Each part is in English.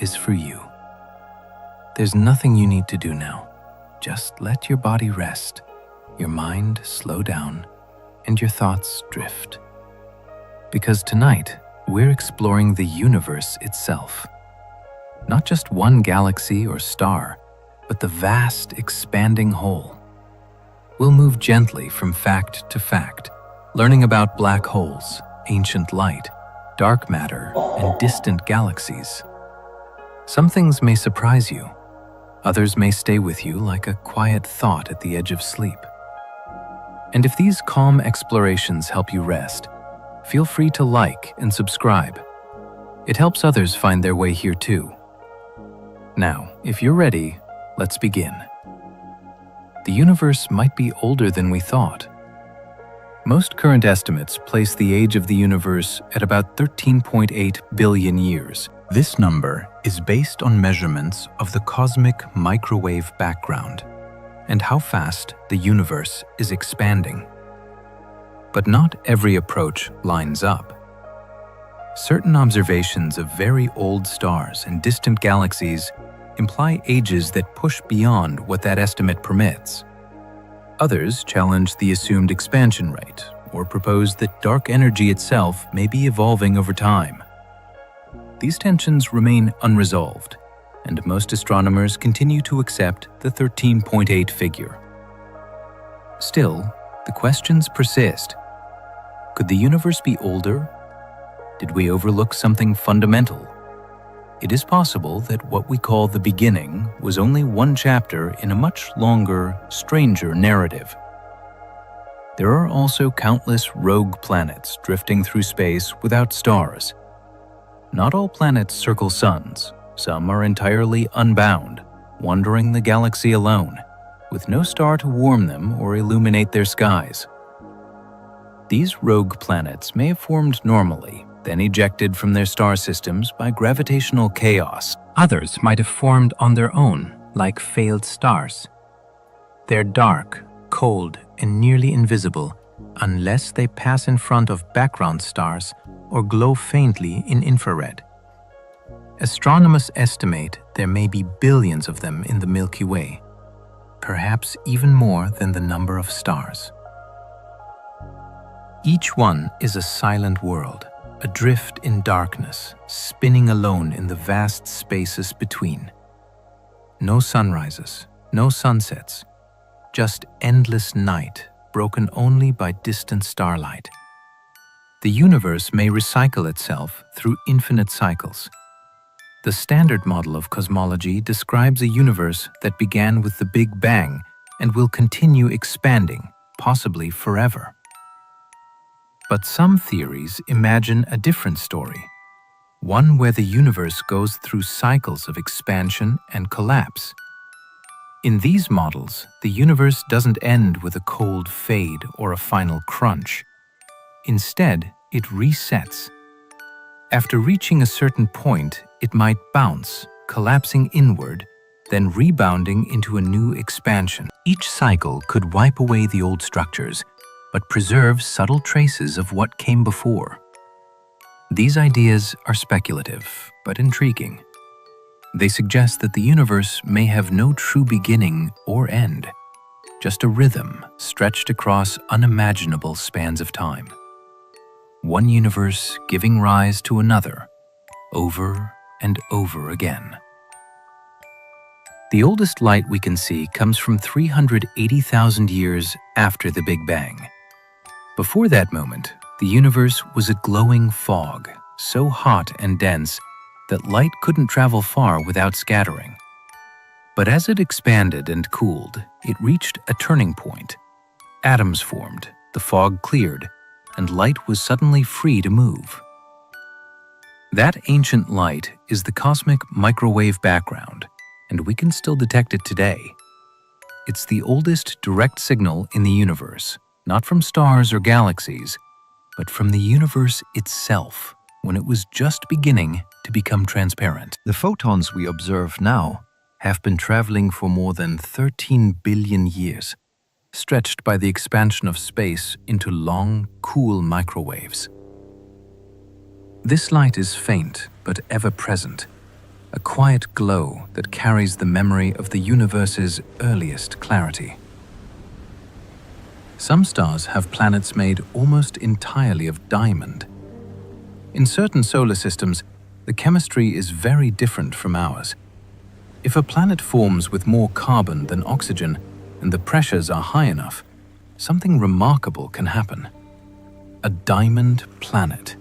is for you. There's nothing you need to do now. Just let your body rest, your mind slow down, and your thoughts drift. Because tonight, we're exploring the universe itself. Not just one galaxy or star, but the vast, expanding whole. We'll move gently from fact to fact, learning about black holes, ancient light, dark matter, and distant galaxies. Some things may surprise you. Others may stay with you like a quiet thought at the edge of sleep. And if these calm explorations help you rest, feel free to like and subscribe. It helps others find their way here too. Now, if you're ready, let's begin. The universe might be older than we thought. Most current estimates place the age of the universe at about 13.8 billion years. This number is based on measurements of the cosmic microwave background and how fast the universe is expanding. But not every approach lines up. Certain observations of very old stars and distant galaxies imply ages that push beyond what that estimate permits. Others challenge the assumed expansion rate or propose that dark energy itself may be evolving over time. These tensions remain unresolved, and most astronomers continue to accept the 13.8 figure. Still, the questions persist. Could the universe be older? Did we overlook something fundamental? It is possible that what we call the beginning was only one chapter in a much longer, stranger narrative. There are also countless rogue planets drifting through space without stars. Not all planets circle suns. Some are entirely unbound, wandering the galaxy alone, with no star to warm them or illuminate their skies. These rogue planets may have formed normally, then ejected from their star systems by gravitational chaos. Others might have formed on their own, like failed stars. They're dark, cold, and nearly invisible, unless they pass in front of background stars or glow faintly in infrared. Astronomers estimate there may be billions of them in the Milky Way, perhaps even more than the number of stars. Each one is a silent world, adrift in darkness, spinning alone in the vast spaces between. No sunrises, no sunsets, just endless night, broken only by distant starlight. The universe may recycle itself through infinite cycles. The standard model of cosmology describes a universe that began with the Big Bang and will continue expanding, possibly forever. But some theories imagine a different story, one where the universe goes through cycles of expansion and collapse. In these models, the universe doesn't end with a cold fade or a final crunch. Instead, it resets. After reaching a certain point, it might bounce, collapsing inward, then rebounding into a new expansion. Each cycle could wipe away the old structures, but preserve subtle traces of what came before. These ideas are speculative, but intriguing. They suggest that the universe may have no true beginning or end, just a rhythm stretched across unimaginable spans of time. One universe giving rise to another, over and over again. The oldest light we can see comes from 380,000 years after the Big Bang. Before that moment, the universe was a glowing fog, so hot and dense that light couldn't travel far without scattering. But as it expanded and cooled, it reached a turning point. Atoms formed, the fog cleared, and light was suddenly free to move. That ancient light is the cosmic microwave background, and we can still detect it today. It's the oldest direct signal in the universe, not from stars or galaxies, but from the universe itself, when it was just beginning to become transparent. The photons we observe now have been traveling for more than 13 billion years, stretched by the expansion of space into long, cool microwaves. This light is faint but ever present. a quiet glow that carries the memory of the universe's earliest clarity. Some stars have planets made almost entirely of diamond. In certain solar systems, the chemistry is very different from ours. If a planet forms with more carbon than oxygen and the pressures are high enough, something remarkable can happen. A diamond planet.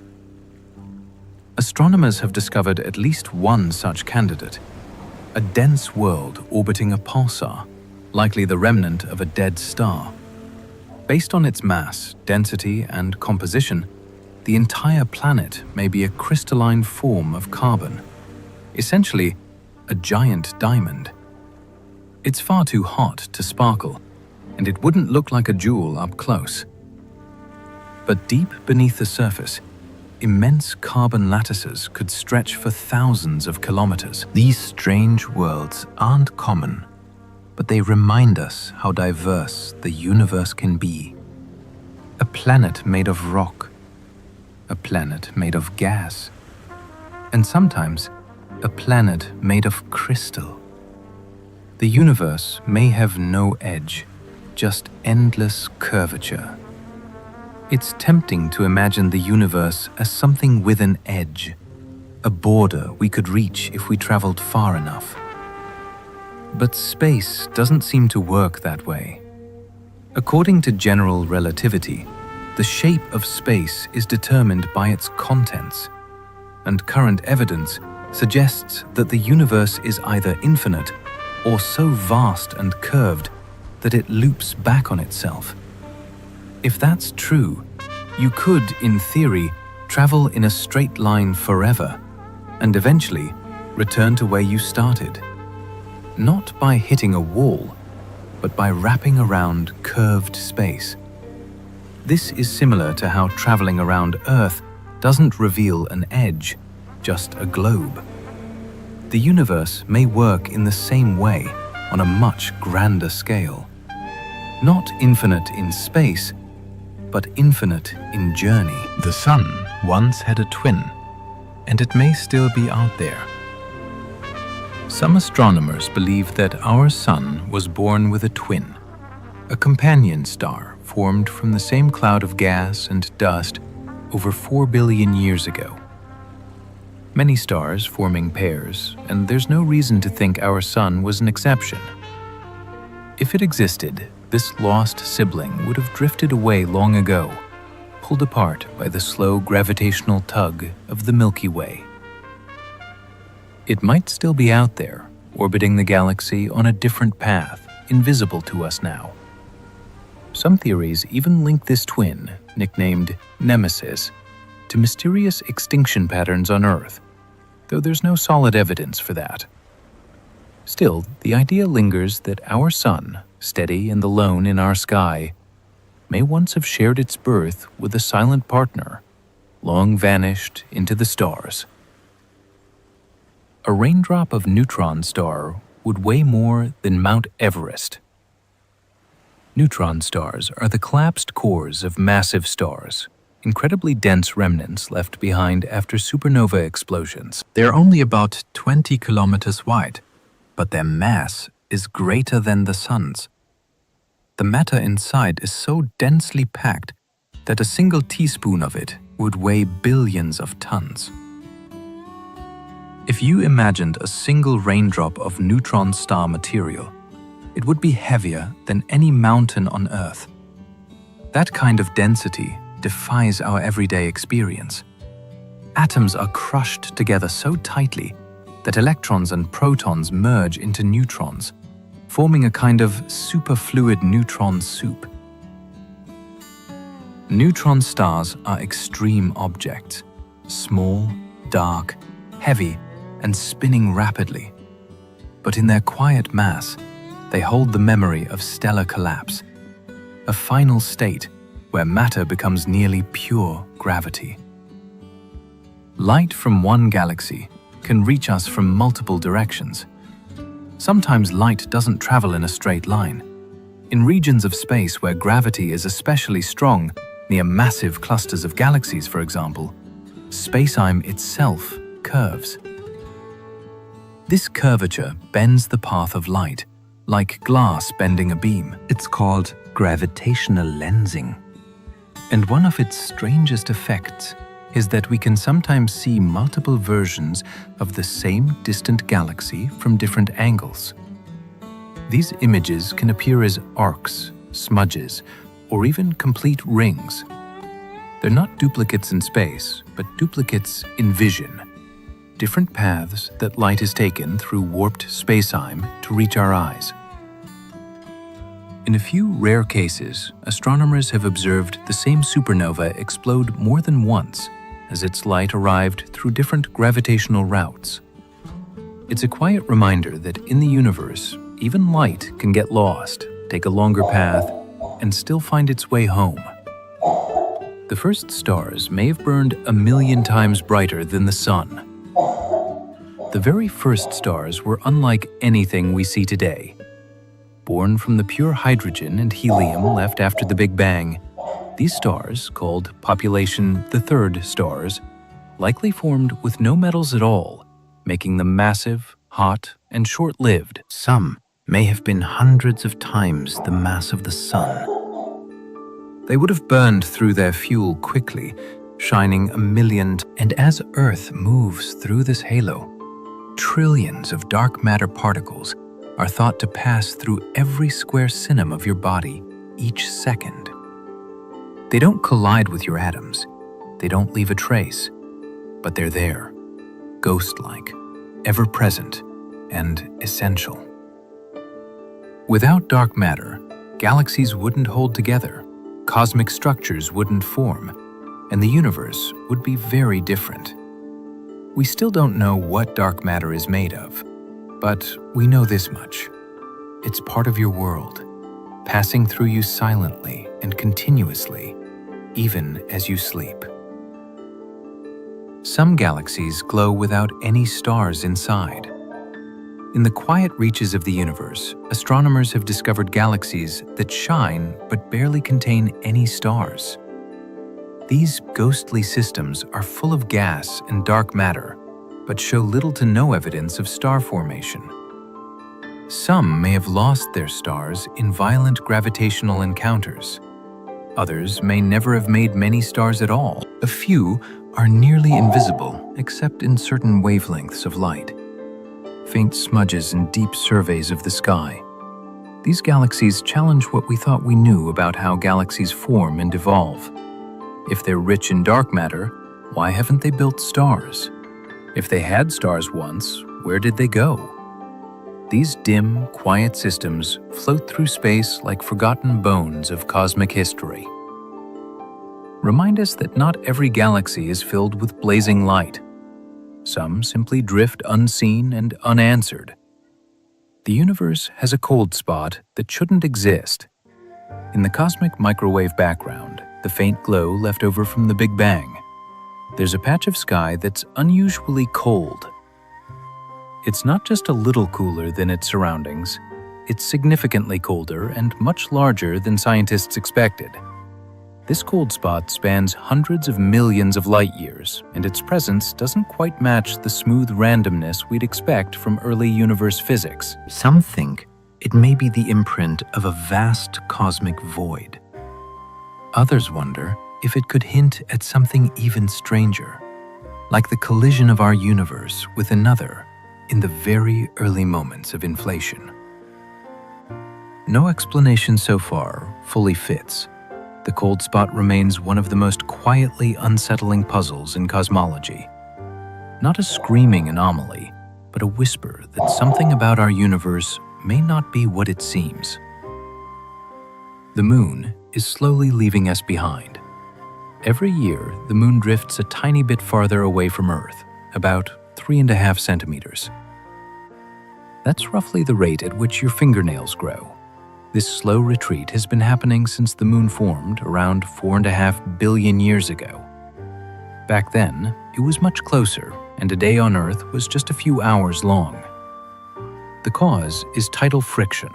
Astronomers have discovered at least one such candidate, a dense world orbiting a pulsar, likely the remnant of a dead star. Based on its mass, density, and composition, the entire planet may be a crystalline form of carbon, essentially a giant diamond. It's far too hot to sparkle, and it wouldn't look like a jewel up close. But deep beneath the surface, immense carbon lattices could stretch for thousands of kilometers. These strange worlds aren't common, but they remind us how diverse the universe can be. A planet made of rock, a planet made of gas, and sometimes a planet made of crystal. The universe may have no edge, just endless curvature. It's tempting to imagine the universe as something with an edge, a border we could reach if we traveled far enough. But space doesn't seem to work that way. According to general relativity, the shape of space is determined by its contents, and current evidence suggests that the universe is either infinite or so vast and curved that it loops back on itself. If that's true, you could, in theory, travel in a straight line forever and eventually return to where you started. Not by hitting a wall, but by wrapping around curved space. This is similar to how traveling around Earth doesn't reveal an edge, just a globe. The universe may work in the same way on a much grander scale. Not infinite in space, but infinite in journey. The Sun once had a twin, and it may still be out there. Some astronomers believe that our Sun was born with a twin, a companion star formed from the same cloud of gas and dust over 4 billion years ago. Many stars forming pairs, and there's no reason to think our Sun was an exception. If it existed, this lost sibling would have drifted away long ago, pulled apart by the slow gravitational tug of the Milky Way. It might still be out there, orbiting the galaxy on a different path, invisible to us now. Some theories even link this twin, nicknamed Nemesis, to mysterious extinction patterns on Earth, though there's no solid evidence for that. Still, the idea lingers that our Sun, steady and alone in our sky, may once have shared its birth with a silent partner, long vanished into the stars. A raindrop of neutron star would weigh more than Mount Everest. Neutron stars are the collapsed cores of massive stars, incredibly dense remnants left behind after supernova explosions. They're only about 20 kilometers wide, but their mass is greater than the Sun's. The matter inside is so densely packed that a single teaspoon of it would weigh billions of tons. If you imagined a single raindrop of neutron star material, it would be heavier than any mountain on Earth. That kind of density defies our everyday experience. Atoms are crushed together so tightly that electrons and protons merge into neutrons, forming a kind of superfluid neutron soup. Neutron stars are extreme objects, small, dark, heavy, and spinning rapidly. But in their quiet mass, they hold the memory of stellar collapse, a final state where matter becomes nearly pure gravity. Light from one galaxy can reach us from multiple directions. Sometimes light doesn't travel in a straight line. In regions of space where gravity is especially strong, near massive clusters of galaxies, for example, space-time itself curves. This curvature bends the path of light, like glass bending a beam. It's called gravitational lensing. And one of its strangest effects is that we can sometimes see multiple versions of the same distant galaxy from different angles. These images can appear as arcs, smudges, or even complete rings. They're not duplicates in space, but duplicates in vision. Different paths that light has taken through warped space-time to reach our eyes. In a few rare cases, astronomers have observed the same supernova explode more than once as its light arrived through different gravitational routes. It's a quiet reminder that in the universe, even light can get lost, take a longer path, and still find its way home. The first stars may have burned 1,000,000 times brighter than the sun. The very first stars were unlike anything we see today. Born from the pure hydrogen and helium left after the Big Bang, these stars, called population the third stars, likely formed with no metals at all, making them massive, hot, and short-lived. Some may have been hundreds of times the mass of the sun. They would have burned through their fuel quickly, shining 1,000,000. And as Earth moves through this halo, trillions of dark matter particles are thought to pass through every square centimeter of your body each second. They don't collide with your atoms. They don't leave a trace, but they're there, ghost-like, ever-present, and essential. Without dark matter, galaxies wouldn't hold together, cosmic structures wouldn't form, and the universe would be very different. We still don't know what dark matter is made of, but we know this much. It's part of your world, passing through you silently and continuously, even as you sleep. Some galaxies glow without any stars inside. In the quiet reaches of the universe, astronomers have discovered galaxies that shine but barely contain any stars. These ghostly systems are full of gas and dark matter, but show little to no evidence of star formation. Some may have lost their stars in violent gravitational encounters. Others may never have made many stars at all. A few are nearly invisible, except in certain wavelengths of light. Faint smudges in deep surveys of the sky. These galaxies challenge what we thought we knew about how galaxies form and evolve. If they're rich in dark matter, why haven't they built stars? If they had stars once, where did they go? These dim, quiet systems float through space like forgotten bones of cosmic history. Remind us that not every galaxy is filled with blazing light. Some simply drift unseen and unanswered. The universe has a cold spot that shouldn't exist. In the cosmic microwave background, the faint glow left over from the Big Bang, there's a patch of sky that's unusually cold. It's not just a little cooler than its surroundings, it's significantly colder and much larger than scientists expected. This cold spot spans hundreds of millions of light years, and its presence doesn't quite match the smooth randomness we'd expect from early universe physics. Some think it may be the imprint of a vast cosmic void. Others wonder if it could hint at something even stranger, like the collision of our universe with another in the very early moments of inflation. No explanation so far fully fits. The cold spot remains one of the most quietly unsettling puzzles in cosmology. Not a screaming anomaly, but a whisper that something about our universe may not be what it seems. The moon is slowly leaving us behind. Every year, the moon drifts a tiny bit farther away from Earth, about 3.5 centimeters. That's roughly the rate at which your fingernails grow. This slow retreat has been happening since the moon formed around 4.5 billion years ago. Back then, it was much closer, and a day on Earth was just a few hours long. The cause is tidal friction.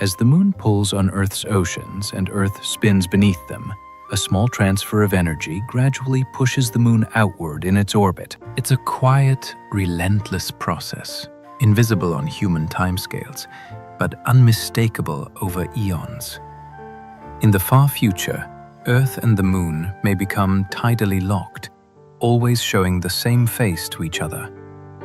As the moon pulls on Earth's oceans and Earth spins beneath them, a small transfer of energy gradually pushes the moon outward in its orbit. It's a quiet, relentless process, invisible on human timescales, but unmistakable over eons. In the far future, Earth and the Moon may become tidally locked, always showing the same face to each other.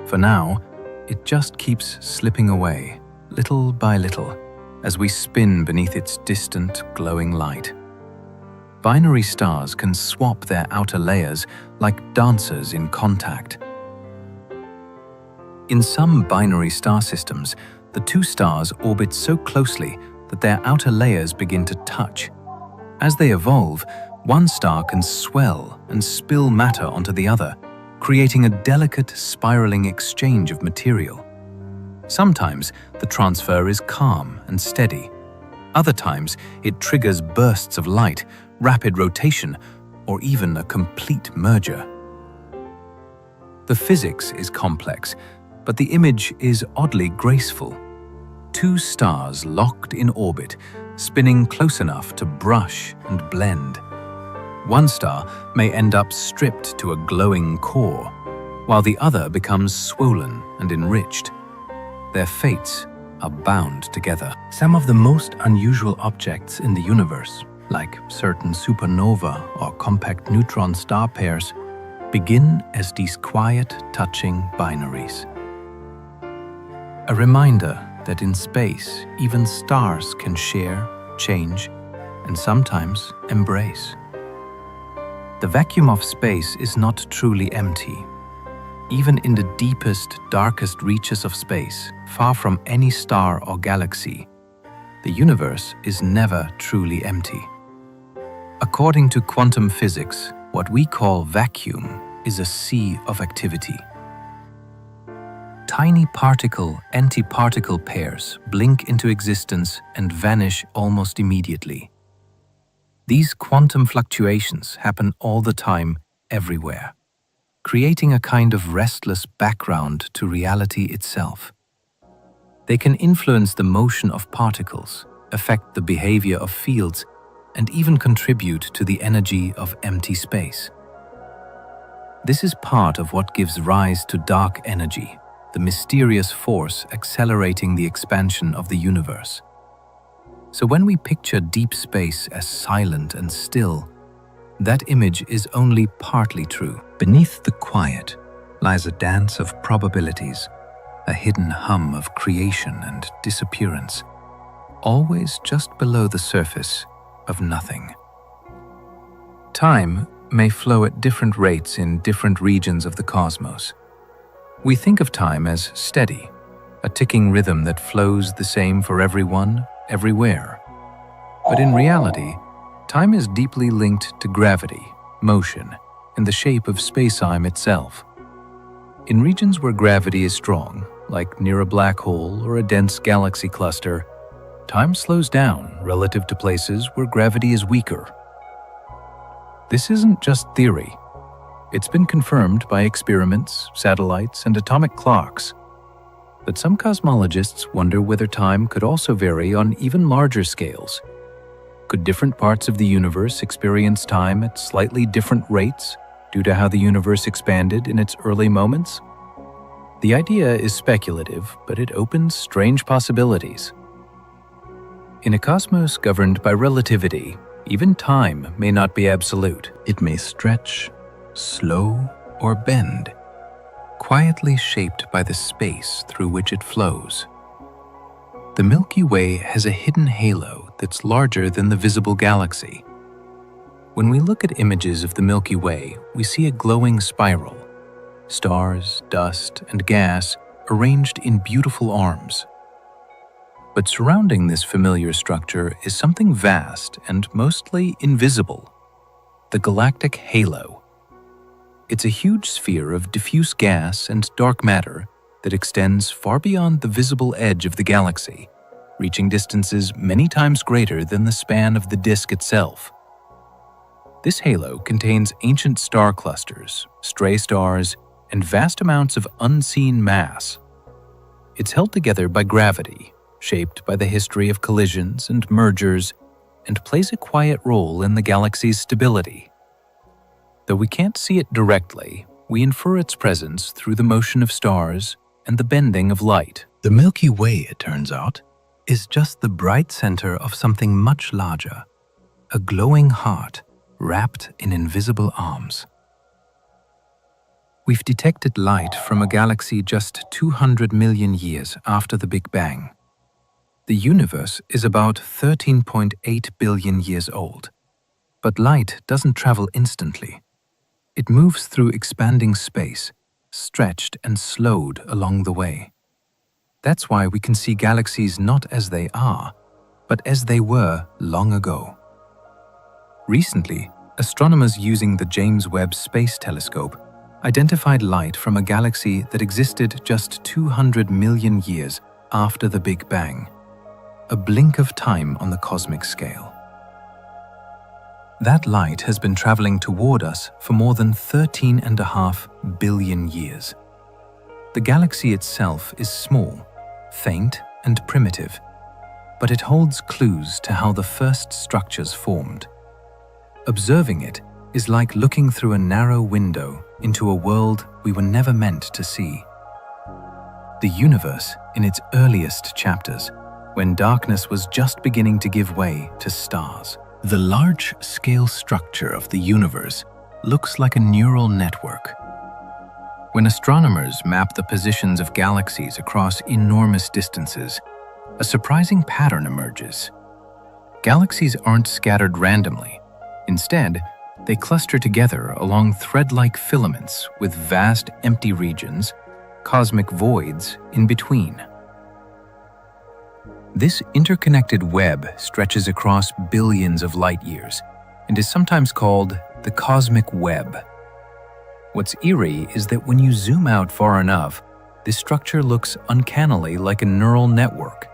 For now, it just keeps slipping away, little by little, as we spin beneath its distant, glowing light. Binary stars can swap their outer layers like dancers in contact. In some binary star systems, the two stars orbit so closely that their outer layers begin to touch. As they evolve, one star can swell and spill matter onto the other, creating a delicate, spiraling exchange of material. Sometimes the transfer is calm and steady. Other times it triggers bursts of light, rapid rotation, or even a complete merger. The physics is complex, but the image is oddly graceful. Two stars locked in orbit, spinning close enough to brush and blend. One star may end up stripped to a glowing core, while the other becomes swollen and enriched. Their fates are bound together. Some of the most unusual objects in the universe, like certain supernova or compact neutron star pairs, begin as these quiet, touching binaries. A reminder that in space, even stars can share, change, and sometimes embrace. The vacuum of space is not truly empty. Even in the deepest, darkest reaches of space, far from any star or galaxy, the universe is never truly empty. According to quantum physics, what we call vacuum is a sea of activity. Tiny particle-antiparticle pairs blink into existence and vanish almost immediately. These quantum fluctuations happen all the time, everywhere, creating a kind of restless background to reality itself. They can influence the motion of particles, affect the behavior of fields, and even contribute to the energy of empty space. This is part of what gives rise to dark energy, the mysterious force accelerating the expansion of the universe. So when we picture deep space as silent and still, that image is only partly true. Beneath the quiet lies a dance of probabilities, a hidden hum of creation and disappearance, always just below the surface of nothing. Time may flow at different rates in different regions of the cosmos. We think of time as steady, a ticking rhythm that flows the same for everyone, everywhere. But in reality, time is deeply linked to gravity, motion, and the shape of space-time itself. In regions where gravity is strong, like near a black hole or a dense galaxy cluster, time slows down relative to places where gravity is weaker. This isn't just theory. It's been confirmed by experiments, satellites, and atomic clocks. But some cosmologists wonder whether time could also vary on even larger scales. Could different parts of the universe experience time at slightly different rates due to how the universe expanded in its early moments? The idea is speculative, but it opens strange possibilities. In a cosmos governed by relativity, even time may not be absolute. It may stretch, slow, or bend, quietly shaped by the space through which it flows. The Milky Way has a hidden halo that's larger than the visible galaxy. When we look at images of the Milky Way, we see a glowing spiral, stars, dust, and gas arranged in beautiful arms. But surrounding this familiar structure is something vast and mostly invisible: the galactic halo. It's a huge sphere of diffuse gas and dark matter that extends far beyond the visible edge of the galaxy, reaching distances many times greater than the span of the disk itself. This halo contains ancient star clusters, stray stars, and vast amounts of unseen mass. It's held together by gravity, shaped by the history of collisions and mergers, and plays a quiet role in the galaxy's stability. Though we can't see it directly, we infer its presence through the motion of stars, and the bending of light. The Milky Way, it turns out, is just the bright center of something much larger, a glowing heart wrapped in invisible arms. We've detected light from a galaxy just 200 million years after the Big Bang. The universe is about 13.8 billion years old, but light doesn't travel instantly. It moves through expanding space, stretched and slowed along the way. That's why we can see galaxies not as they are, but as they were long ago. Recently, astronomers using the James Webb Space Telescope identified light from a galaxy that existed just 200 million years after the Big Bang, a blink of time on the cosmic scale. That light has been traveling toward us for more than 13.5 billion years. The galaxy itself is small, faint, and primitive, but it holds clues to how the first structures formed. Observing it is like looking through a narrow window into a world we were never meant to see. The universe, in its earliest chapters, when darkness was just beginning to give way to stars. The large-scale structure of the universe looks like a neural network. When astronomers map the positions of galaxies across enormous distances, a surprising pattern emerges. Galaxies aren't scattered randomly. Instead, they cluster together along thread-like filaments with vast empty regions, cosmic voids in between. This interconnected web stretches across billions of light years and is sometimes called the cosmic web. What's eerie is that when you zoom out far enough, this structure looks uncannily like a neural network,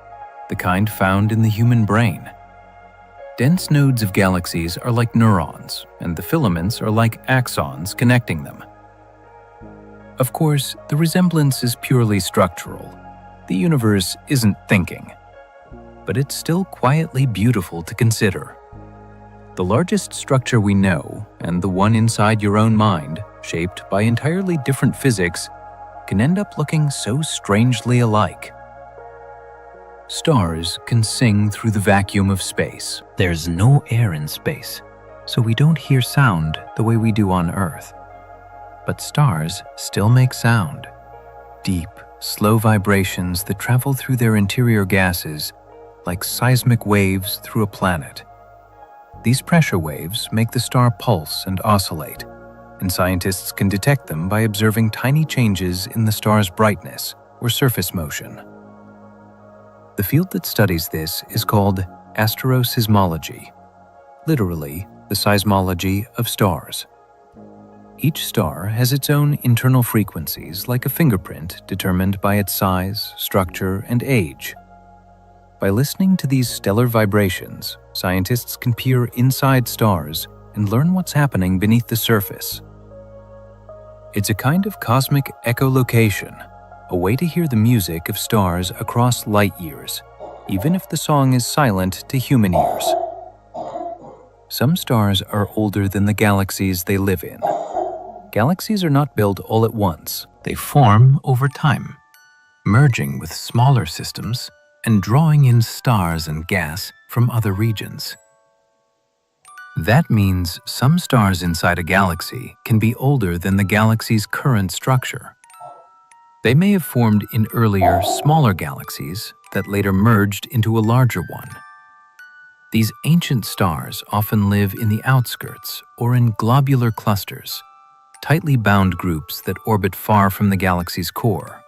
the kind found in the human brain. Dense nodes of galaxies are like neurons, and the filaments are like axons connecting them. Of course, the resemblance is purely structural. The universe isn't thinking, but it's still quietly beautiful to consider. The largest structure we know, and the one inside your own mind, shaped by entirely different physics, can end up looking so strangely alike. Stars can sing through the vacuum of space. There's no air in space, so we don't hear sound the way we do on Earth. But stars still make sound. Deep, slow vibrations that travel through their interior gases like seismic waves through a planet. These pressure waves make the star pulse and oscillate, and scientists can detect them by observing tiny changes in the star's brightness or surface motion. The field that studies this is called astroseismology, literally the seismology of stars. Each star has its own internal frequencies, like a fingerprint determined by its size, structure, and age. By listening to these stellar vibrations, scientists can peer inside stars and learn what's happening beneath the surface. It's a kind of cosmic echolocation, a way to hear the music of stars across light years, even if the song is silent to human ears. Some stars are older than the galaxies they live in. Galaxies are not built all at once. They form over time, merging with smaller systems and drawing in stars and gas from other regions. That means some stars inside a galaxy can be older than the galaxy's current structure. They may have formed in earlier, smaller galaxies that later merged into a larger one. These ancient stars often live in the outskirts or in globular clusters, tightly bound groups that orbit far from the galaxy's core.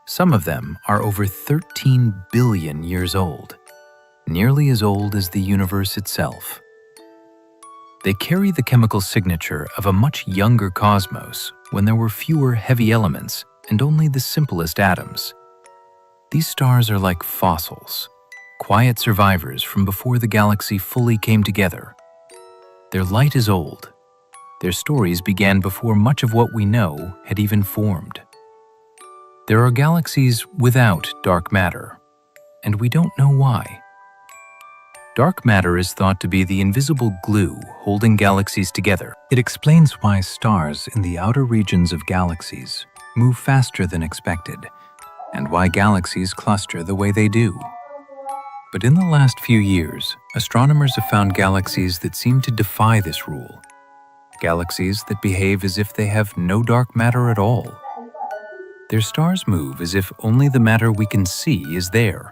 Some of them are over 13 billion years old, nearly as old as the universe itself. They carry the chemical signature of a much younger cosmos when there were fewer heavy elements and only the simplest atoms. These stars are like fossils, quiet survivors from before the galaxy fully came together. Their light is old. Their stories began before much of what we know had even formed. There are galaxies without dark matter, and we don't know why. Dark matter is thought to be the invisible glue holding galaxies together. It explains why stars in the outer regions of galaxies move faster than expected, and why galaxies cluster the way they do. But in the last few years, astronomers have found galaxies that seem to defy this rule. Galaxies that behave as if they have no dark matter at all. Their stars move as if only the matter we can see is there.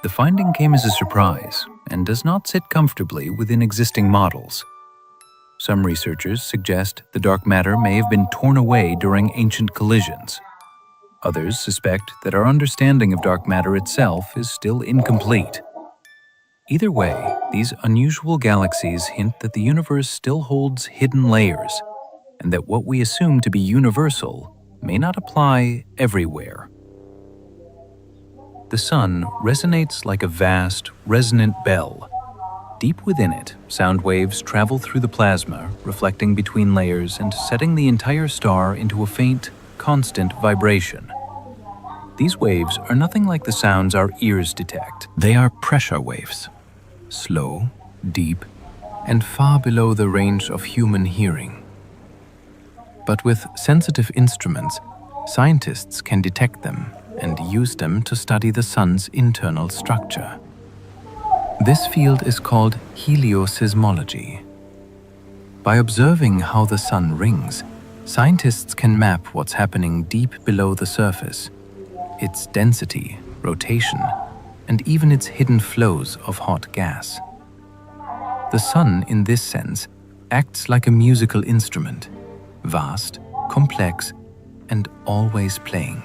The finding came as a surprise and does not sit comfortably within existing models. Some researchers suggest the dark matter may have been torn away during ancient collisions. Others suspect that our understanding of dark matter itself is still incomplete. Either way, these unusual galaxies hint that the universe still holds hidden layers, and that what we assume to be universal may not apply everywhere. The sun resonates like a vast, resonant bell. Deep within it, sound waves travel through the plasma, reflecting between layers and setting the entire star into a faint, constant vibration. These waves are nothing like the sounds our ears detect. They are pressure waves, slow, deep, and far below the range of human hearing. But with sensitive instruments, scientists can detect them and use them to study the sun's internal structure. This field is called heliosysmology. By observing how the sun rings, scientists can map what's happening deep below the surface, its density, rotation, and even its hidden flows of hot gas. The sun, in this sense, acts like a musical instrument, vast, complex, and always playing.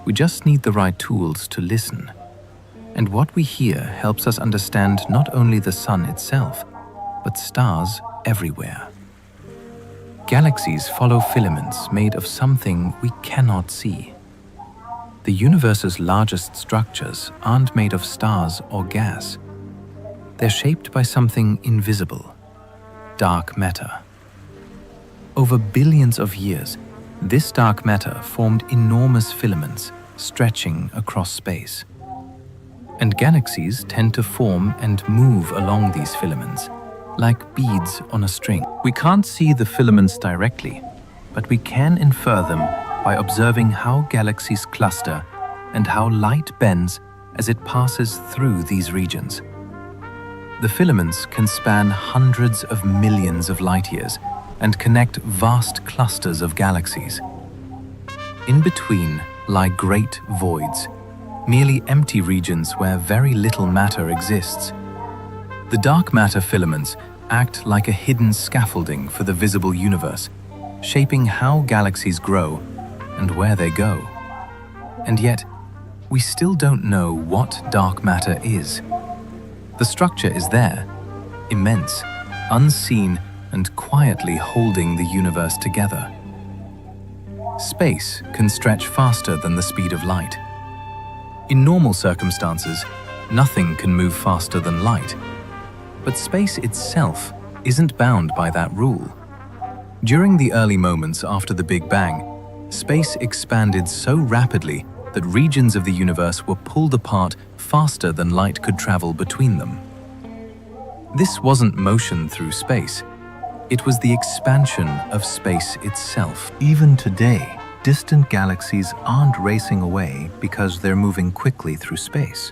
We just need the right tools to listen. And what we hear helps us understand not only the sun itself, but stars everywhere. Galaxies follow filaments made of something we cannot see. The universe's largest structures aren't made of stars or gas. They're shaped by something invisible, dark matter. Over billions of years, this dark matter formed enormous filaments stretching across space. And galaxies tend to form and move along these filaments, like beads on a string. We can't see the filaments directly, but we can infer them by observing how galaxies cluster and how light bends as it passes through these regions. The filaments can span hundreds of millions of light years and connect vast clusters of galaxies. In between lie great voids, merely empty regions where very little matter exists. The dark matter filaments act like a hidden scaffolding for the visible universe, shaping how galaxies grow and where they go. And yet, we still don't know what dark matter is. The structure is there, immense, unseen, and quietly holding the universe together. Space can stretch faster than the speed of light. In normal circumstances, nothing can move faster than light. But space itself isn't bound by that rule. During the early moments after the Big Bang, space expanded so rapidly that regions of the universe were pulled apart faster than light could travel between them. This wasn't motion through space. It was the expansion of space itself. Even today, distant galaxies aren't racing away because they're moving quickly through space.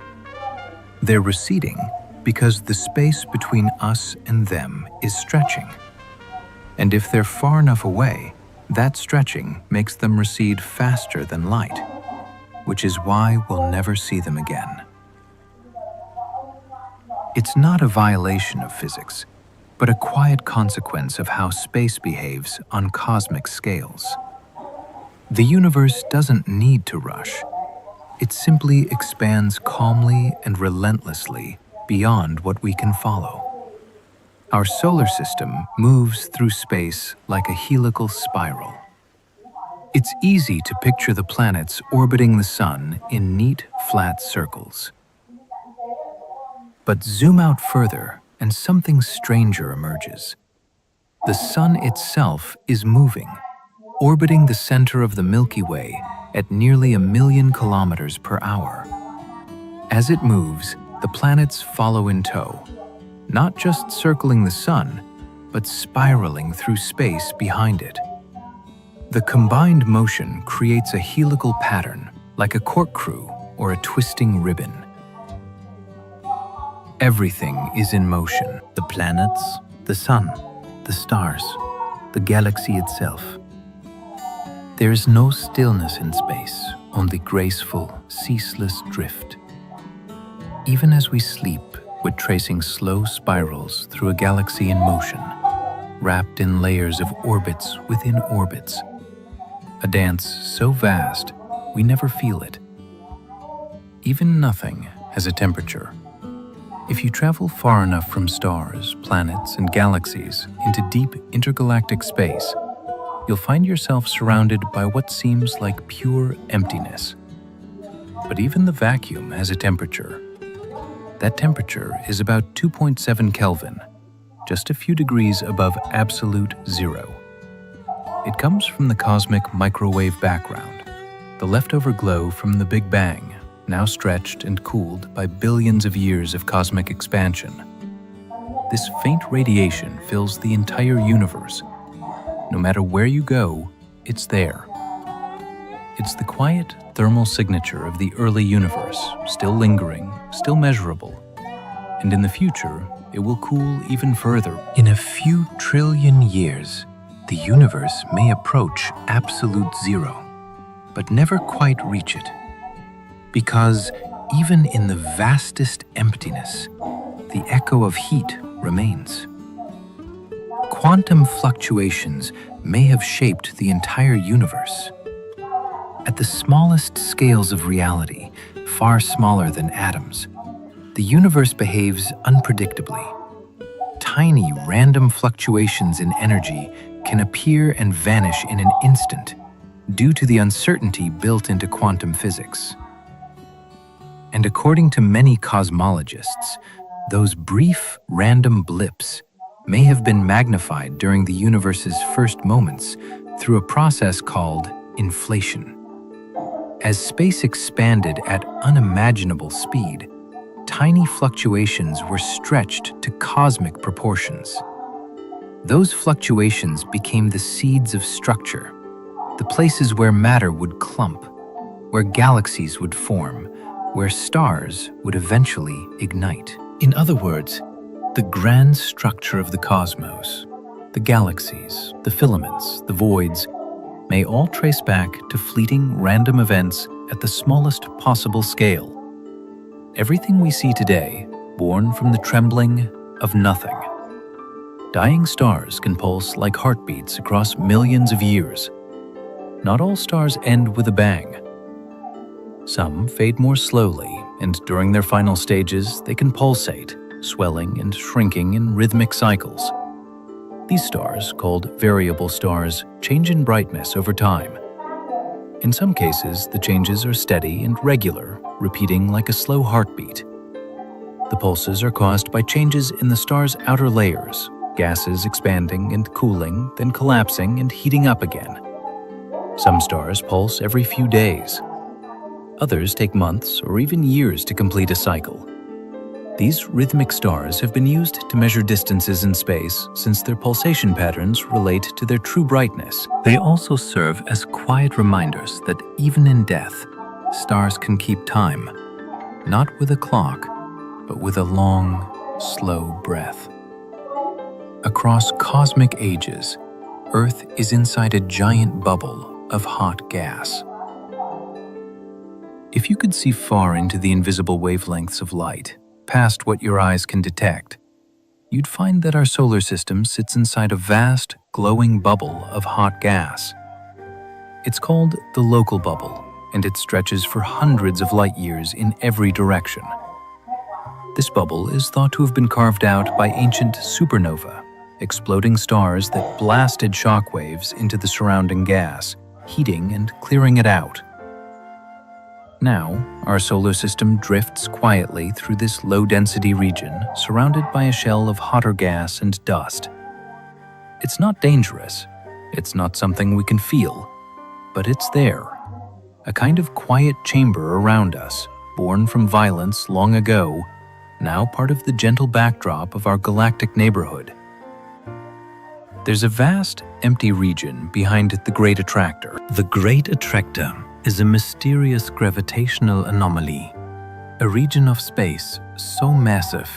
They're receding because the space between us and them is stretching. And if they're far enough away, that stretching makes them recede faster than light, which is why we'll never see them again. It's not a violation of physics, but a quiet consequence of how space behaves on cosmic scales. The universe doesn't need to rush. It simply expands calmly and relentlessly beyond what we can follow. Our solar system moves through space like a helical spiral. It's easy to picture the planets orbiting the sun in neat, flat circles. But zoom out further and something stranger emerges. The sun itself is moving, orbiting the center of the Milky Way at nearly 1 million kilometers per hour. As it moves, the planets follow in tow, not just circling the sun, but spiraling through space behind it. The combined motion creates a helical pattern, like a corkscrew or a twisting ribbon. Everything is in motion: the planets, the sun, the stars, the galaxy itself. There is no stillness in space, only graceful, ceaseless drift. Even as we sleep, we're tracing slow spirals through a galaxy in motion, wrapped in layers of orbits within orbits. A dance so vast, we never feel it. Even nothing has a temperature. If you travel far enough from stars, planets, and galaxies into deep intergalactic space, you'll find yourself surrounded by what seems like pure emptiness. But even the vacuum has a temperature. That temperature is about 2.7 Kelvin, just a few degrees above absolute zero. It comes from the cosmic microwave background, the leftover glow from the Big Bang, now stretched and cooled by billions of years of cosmic expansion. This faint radiation fills the entire universe. No matter where you go, it's there. It's the quiet thermal signature of the early universe, still lingering, still measurable. And in the future, it will cool even further. In a few trillion years, the universe may approach absolute zero, but never quite reach it. Because even in the vastest emptiness, the echo of heat remains. Quantum fluctuations may have shaped the entire universe. At the smallest scales of reality, far smaller than atoms, the universe behaves unpredictably. Tiny, random fluctuations in energy can appear and vanish in an instant due to the uncertainty built into quantum physics. And according to many cosmologists, those brief, random blips may have been magnified during the universe's first moments through a process called inflation. As space expanded at unimaginable speed, tiny fluctuations were stretched to cosmic proportions. Those fluctuations became the seeds of structure, the places where matter would clump, where galaxies would form, where stars would eventually ignite. In other words, the grand structure of the cosmos, the galaxies, the filaments, the voids, may all trace back to fleeting random events at the smallest possible scale. Everything we see today, born from the trembling of nothing. Dying stars can pulse like heartbeats across millions of years. Not all stars end with a bang. Some fade more slowly, and during their final stages, they can pulsate, swelling and shrinking in rhythmic cycles. These stars, called variable stars, change in brightness over time. In some cases, the changes are steady and regular, repeating like a slow heartbeat. The pulses are caused by changes in the star's outer layers, gases expanding and cooling, then collapsing and heating up again. Some stars pulse every few days. Others take months or even years to complete a cycle. These rhythmic stars have been used to measure distances in space since their pulsation patterns relate to their true brightness. They also serve as quiet reminders that even in death, stars can keep time, not with a clock, but with a long, slow breath. Across cosmic ages, Earth is inside a giant bubble of hot gas. If you could see far into the invisible wavelengths of light, past what your eyes can detect, you'd find that our solar system sits inside a vast, glowing bubble of hot gas. It's called the local bubble, and it stretches for hundreds of light years in every direction. This bubble is thought to have been carved out by ancient supernova, exploding stars that blasted shockwaves into the surrounding gas, heating and clearing it out. Now, our solar system drifts quietly through this low-density region, surrounded by a shell of hotter gas and dust. It's not dangerous. It's not something we can feel. But it's there. A kind of quiet chamber around us, born from violence long ago, now part of the gentle backdrop of our galactic neighborhood. There's a vast, empty region behind the Great Attractor. The Great Attractor is a mysterious gravitational anomaly, a region of space so massive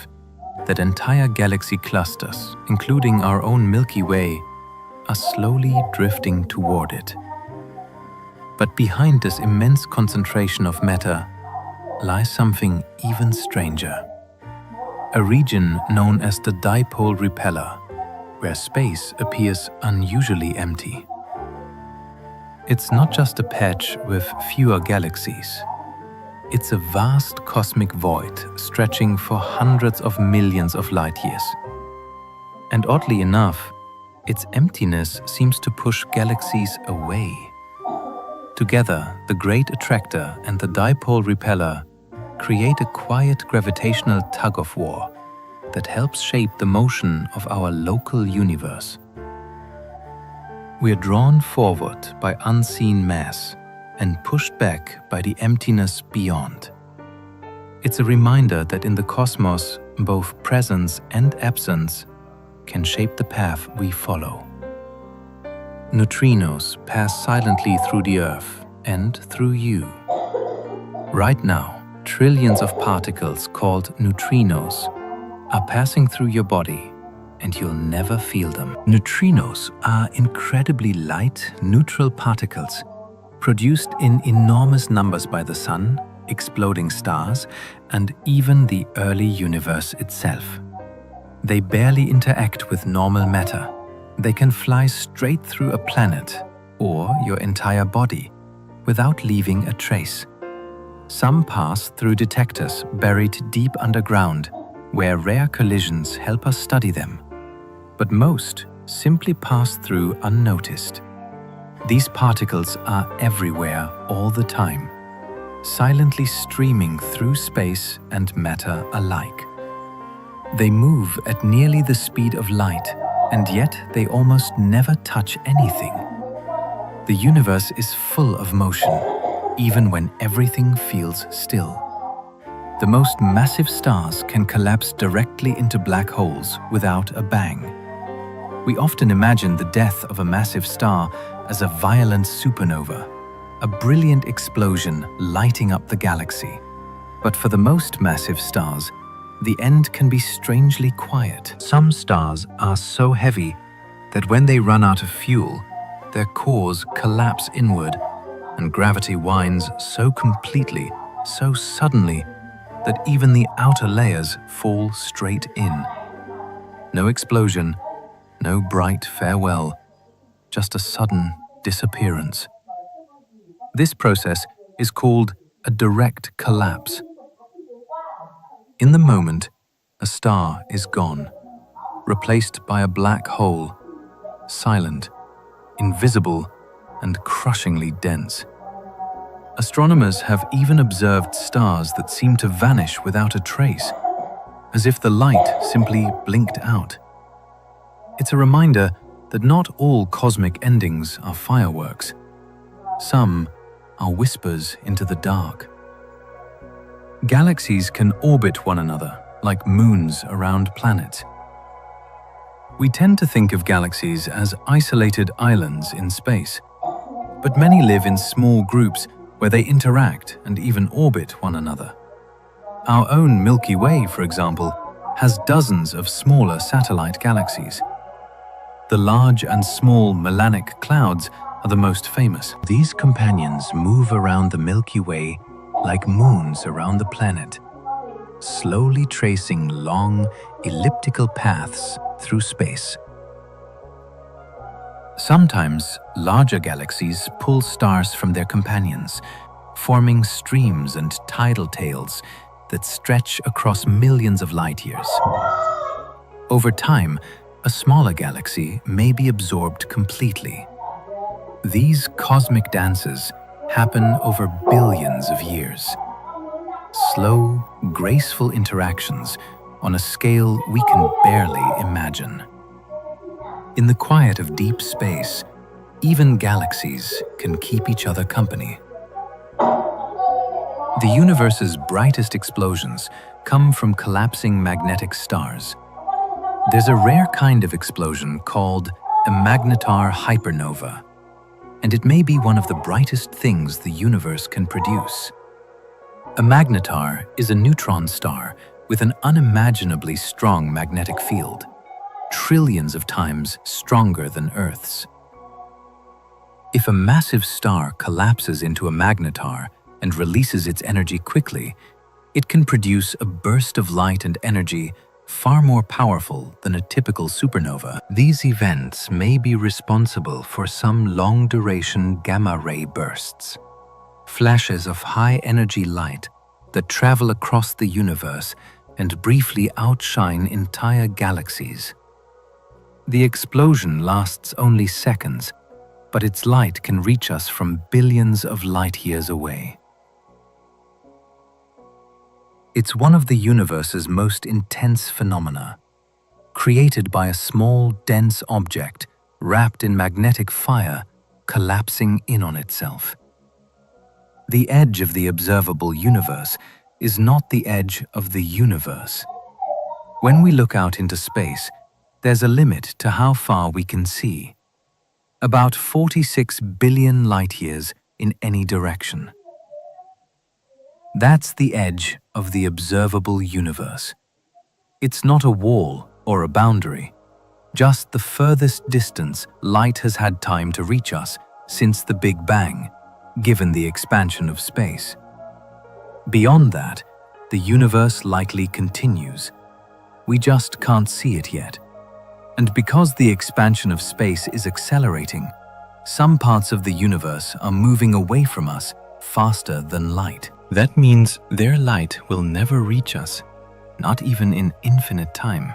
that entire galaxy clusters, including our own Milky Way, are slowly drifting toward it. But behind this immense concentration of matter lies something even stranger. A region known as the dipole repeller, where space appears unusually empty. It's not just a patch with fewer galaxies. It's a vast cosmic void stretching for hundreds of millions of light years. And oddly enough, its emptiness seems to push galaxies away. Together, the Great Attractor and the dipole repeller create a quiet gravitational tug-of-war that helps shape the motion of our local universe. We are drawn forward by unseen mass and pushed back by the emptiness beyond. It's a reminder that in the cosmos, both presence and absence can shape the path we follow. Neutrinos pass silently through the Earth and through you. Right now, trillions of particles called neutrinos are passing through your body, and you'll never feel them. Neutrinos are incredibly light, neutral particles produced in enormous numbers by the Sun, exploding stars, and even the early universe itself. They barely interact with normal matter. They can fly straight through a planet or your entire body without leaving a trace. Some pass through detectors buried deep underground, where rare collisions help us study them. But most simply pass through unnoticed. These particles are everywhere all the time, silently streaming through space and matter alike. They move at nearly the speed of light, and yet they almost never touch anything. The universe is full of motion, even when everything feels still. The most massive stars can collapse directly into black holes without a bang. We often imagine the death of a massive star as a violent supernova, a brilliant explosion lighting up the galaxy. But for the most massive stars, the end can be strangely quiet. Some stars are so heavy that when they run out of fuel, their cores collapse inward, and gravity winds so completely, so suddenly, that even the outer layers fall straight in. No explosion, no bright farewell, just a sudden disappearance. This process is called a direct collapse. In the moment, a star is gone, replaced by a black hole, silent, invisible, and crushingly dense. Astronomers have even observed stars that seem to vanish without a trace, as if the light simply blinked out. It's a reminder that not all cosmic endings are fireworks. Some are whispers into the dark. Galaxies can orbit one another like moons around planets. We tend to think of galaxies as isolated islands in space, but many live in small groups where they interact and even orbit one another. Our own Milky Way, for example, has dozens of smaller satellite galaxies. The large and small melanic clouds are the most famous. These companions move around the Milky Way like moons around the planet, slowly tracing long, elliptical paths through space. Sometimes, larger galaxies pull stars from their companions, forming streams and tidal tails that stretch across millions of light years. Over time, a smaller galaxy may be absorbed completely. These cosmic dances happen over billions of years. Slow, graceful interactions on a scale we can barely imagine. In the quiet of deep space, even galaxies can keep each other company. The universe's brightest explosions come from collapsing magnetic stars. There's a rare kind of explosion called a magnetar hypernova, and it may be one of the brightest things the universe can produce. A magnetar is a neutron star with an unimaginably strong magnetic field, trillions of times stronger than Earth's. If a massive star collapses into a magnetar and releases its energy quickly, it can produce a burst of light and energy far more powerful than a typical supernova. These events may be responsible for some long-duration gamma-ray bursts, flashes of high-energy light that travel across the universe and briefly outshine entire galaxies. The explosion lasts only seconds, but its light can reach us from billions of light-years away. It's one of the universe's most intense phenomena, created by a small, dense object wrapped in magnetic fire collapsing in on itself. The edge of the observable universe is not the edge of the universe. When we look out into space, there's a limit to how far we can see. About 46 billion light-years in any direction. That's the edge of the observable universe. It's not a wall or a boundary, just the furthest distance light has had time to reach us since the Big Bang, given the expansion of space. Beyond that, the universe likely continues. We just can't see it yet. And because the expansion of space is accelerating, some parts of the universe are moving away from us faster than light. That means their light will never reach us, not even in infinite time.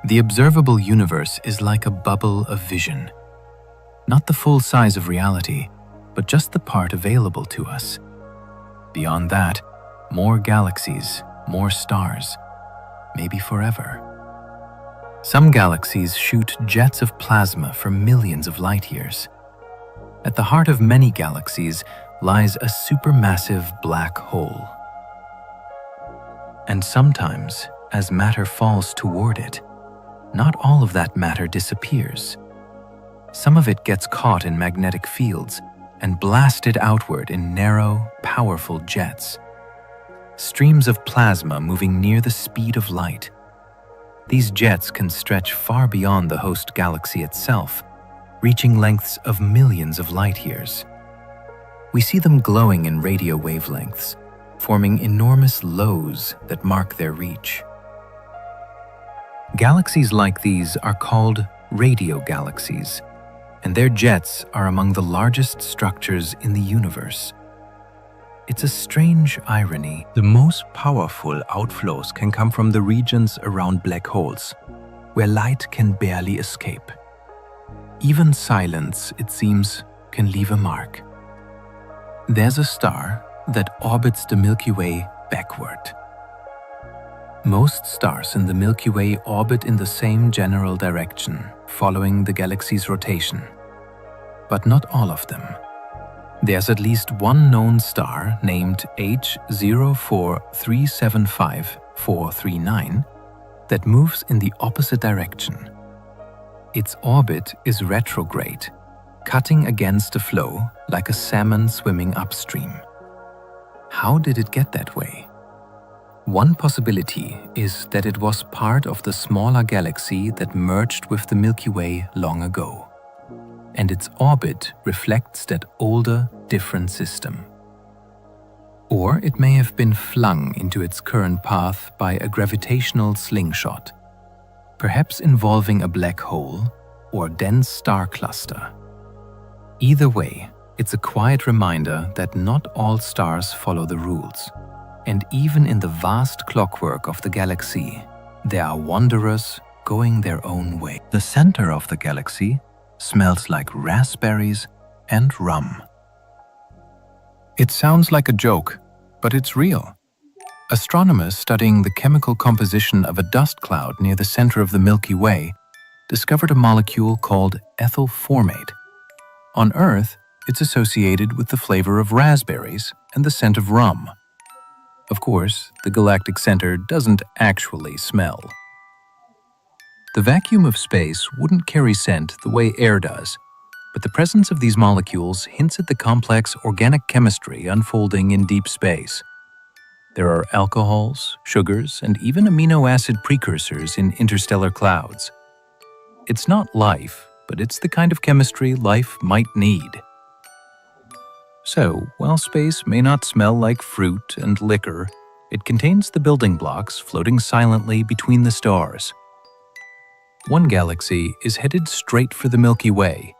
The observable universe is like a bubble of vision. Not the full size of reality, but just the part available to us. Beyond that, more galaxies, more stars, maybe forever. Some galaxies shoot jets of plasma for millions of light-years. At the heart of many galaxies lies a supermassive black hole. And sometimes, as matter falls toward it, not all of that matter disappears. Some of it gets caught in magnetic fields and blasted outward in narrow, powerful jets. Streams of plasma moving near the speed of light. These jets can stretch far beyond the host galaxy itself, reaching lengths of millions of light-years. We see them glowing in radio wavelengths, forming enormous lows that mark their reach. Galaxies like these are called radio galaxies, and their jets are among the largest structures in the universe. It's a strange irony. The most powerful outflows can come from the regions around black holes, where light can barely escape. Even silence, it seems, can leave a mark. There's a star that orbits the Milky Way backward. Most stars in the Milky Way orbit in the same general direction, following the galaxy's rotation. But not all of them. There's at least one known star named H04375-439 that moves in the opposite direction. Its orbit is retrograde, cutting against the flow like a salmon swimming upstream. How did it get that way? One possibility is that it was part of the smaller galaxy that merged with the Milky Way long ago, and its orbit reflects that older, different system. Or it may have been flung into its current path by a gravitational slingshot, perhaps involving a black hole or dense star cluster. Either way, it's a quiet reminder that not all stars follow the rules, and even in the vast clockwork of the galaxy, there are wanderers going their own way. The center of the galaxy smells like raspberries and rum. It sounds like a joke, but it's real. Astronomers studying the chemical composition of a dust cloud near the center of the Milky Way discovered a molecule called ethyl formate. On Earth, it's associated with the flavor of raspberries and the scent of rum. Of course, the galactic center doesn't actually smell. The vacuum of space wouldn't carry scent the way air does, but the presence of these molecules hints at the complex organic chemistry unfolding in deep space. There are alcohols, sugars, and even amino acid precursors in interstellar clouds. It's not life, but it's the kind of chemistry life might need. So, while space may not smell like fruit and liquor, it contains the building blocks floating silently between the stars. One galaxy is headed straight for the Milky Way,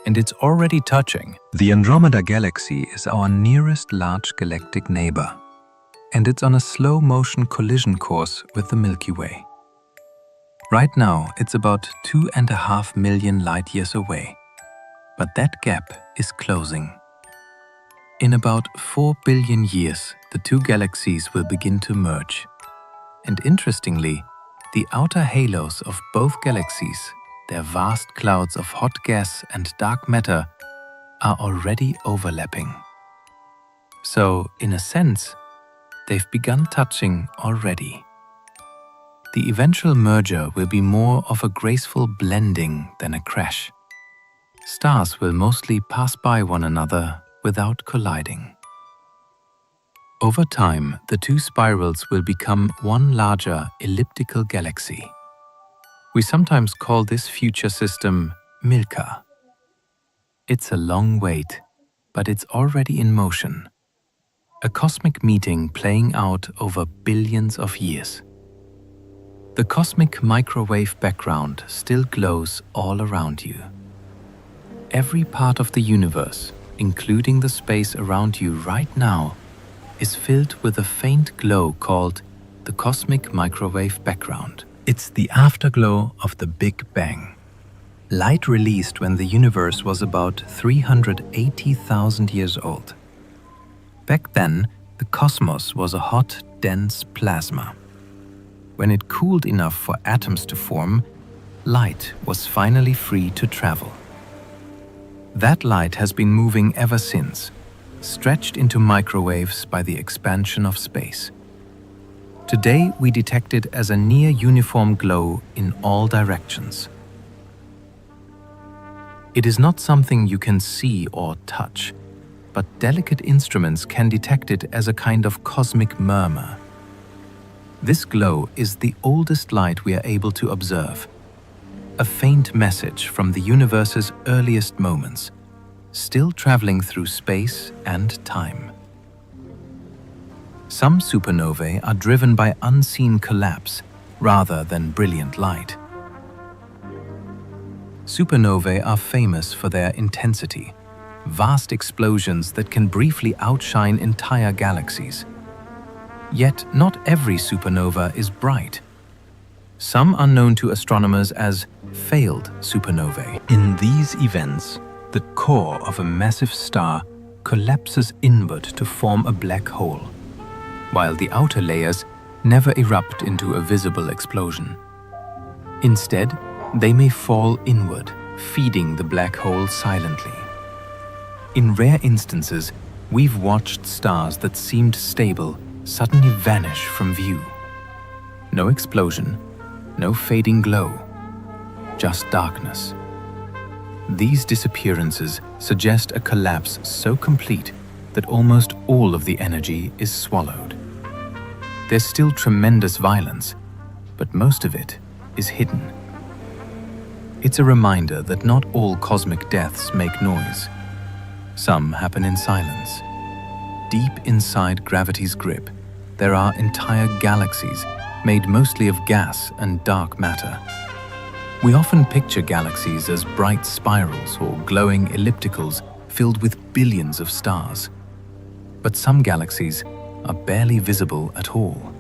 and it's already touching. The Andromeda Galaxy is our nearest large galactic neighbor, and it's on a slow-motion collision course with the Milky Way. Right now, it's about 2.5 million light-years away, but that gap is closing. In about 4 billion years, the two galaxies will begin to merge. And interestingly, the outer halos of both galaxies, their vast clouds of hot gas and dark matter, are already overlapping. So, in a sense, they've begun touching already. The eventual merger will be more of a graceful blending than a crash. Stars will mostly pass by one another without colliding. Over time, the two spirals will become one larger elliptical galaxy. We sometimes call this future system Milka. It's a long wait, but it's already in motion. A cosmic meeting playing out over billions of years. The cosmic microwave background still glows all around you. Every part of the universe, including the space around you right now, is filled with a faint glow called the cosmic microwave background. It's the afterglow of the Big Bang. Light released when the universe was about 380,000 years old. Back then, the cosmos was a hot, dense plasma. When it cooled enough for atoms to form, light was finally free to travel. That light has been moving ever since, stretched into microwaves by the expansion of space. Today, we detect it as a near-uniform glow in all directions. It is not something you can see or touch, but delicate instruments can detect it as a kind of cosmic murmur. This glow is the oldest light we are able to observe. A faint message from the universe's earliest moments, still traveling through space and time. Some supernovae are driven by unseen collapse rather than brilliant light. Supernovae are famous for their intensity, vast explosions that can briefly outshine entire galaxies. Yet not every supernova is bright. Some are known to astronomers as failed supernovae. In these events, the core of a massive star collapses inward to form a black hole, while the outer layers never erupt into a visible explosion. Instead, they may fall inward, feeding the black hole silently. In rare instances, we've watched stars that seemed stable suddenly vanish from view. No explosion, no fading glow, just darkness. These disappearances suggest a collapse so complete that almost all of the energy is swallowed. There's still tremendous violence, but most of it is hidden. It's a reminder that not all cosmic deaths make noise. Some happen in silence. Deep inside gravity's grip, there are entire galaxies made mostly of gas and dark matter. We often picture galaxies as bright spirals or glowing ellipticals filled with billions of stars. But some galaxies are barely visible at all.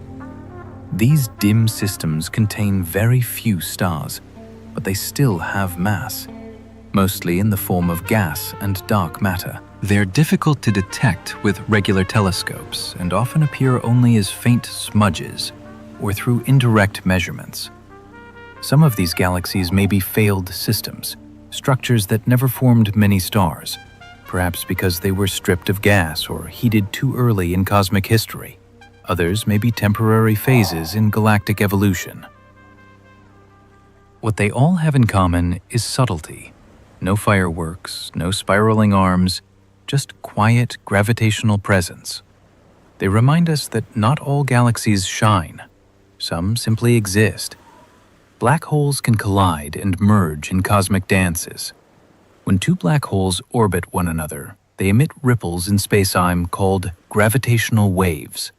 These dim systems contain very few stars, but they still have mass, mostly in the form of gas and dark matter. They're difficult to detect with regular telescopes and often appear only as faint smudges or through indirect measurements. Some of these galaxies may be failed systems, structures that never formed many stars, perhaps because they were stripped of gas or heated too early in cosmic history. Others may be temporary phases in galactic evolution. What they all have in common is subtlety. No fireworks, no spiraling arms, just quiet gravitational presence. They remind us that not all galaxies shine. Some simply exist. Black holes can collide and merge in cosmic dances. When two black holes orbit one another, they emit ripples in space-time called gravitational waves.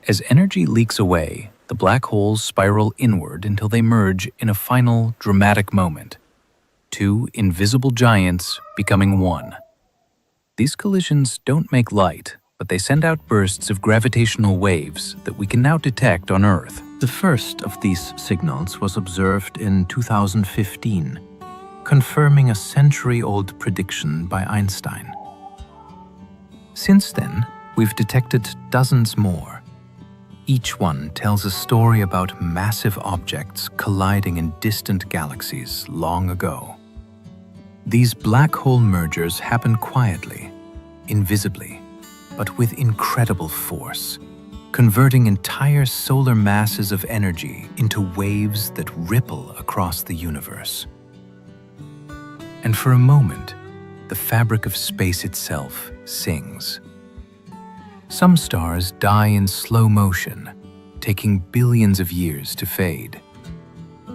As energy leaks away, the black holes spiral inward until they merge in a final, dramatic moment. Two invisible giants becoming one. These collisions don't make light, but they send out bursts of gravitational waves that we can now detect on Earth. The first of these signals was observed in 2015, confirming a century-old prediction by Einstein. Since then, we've detected dozens more. Each one tells a story about massive objects colliding in distant galaxies long ago. These black hole mergers happen quietly, invisibly, but with incredible force, converting entire solar masses of energy into waves that ripple across the universe. And for a moment, the fabric of space itself sings. Some stars die in slow motion, taking billions of years to fade.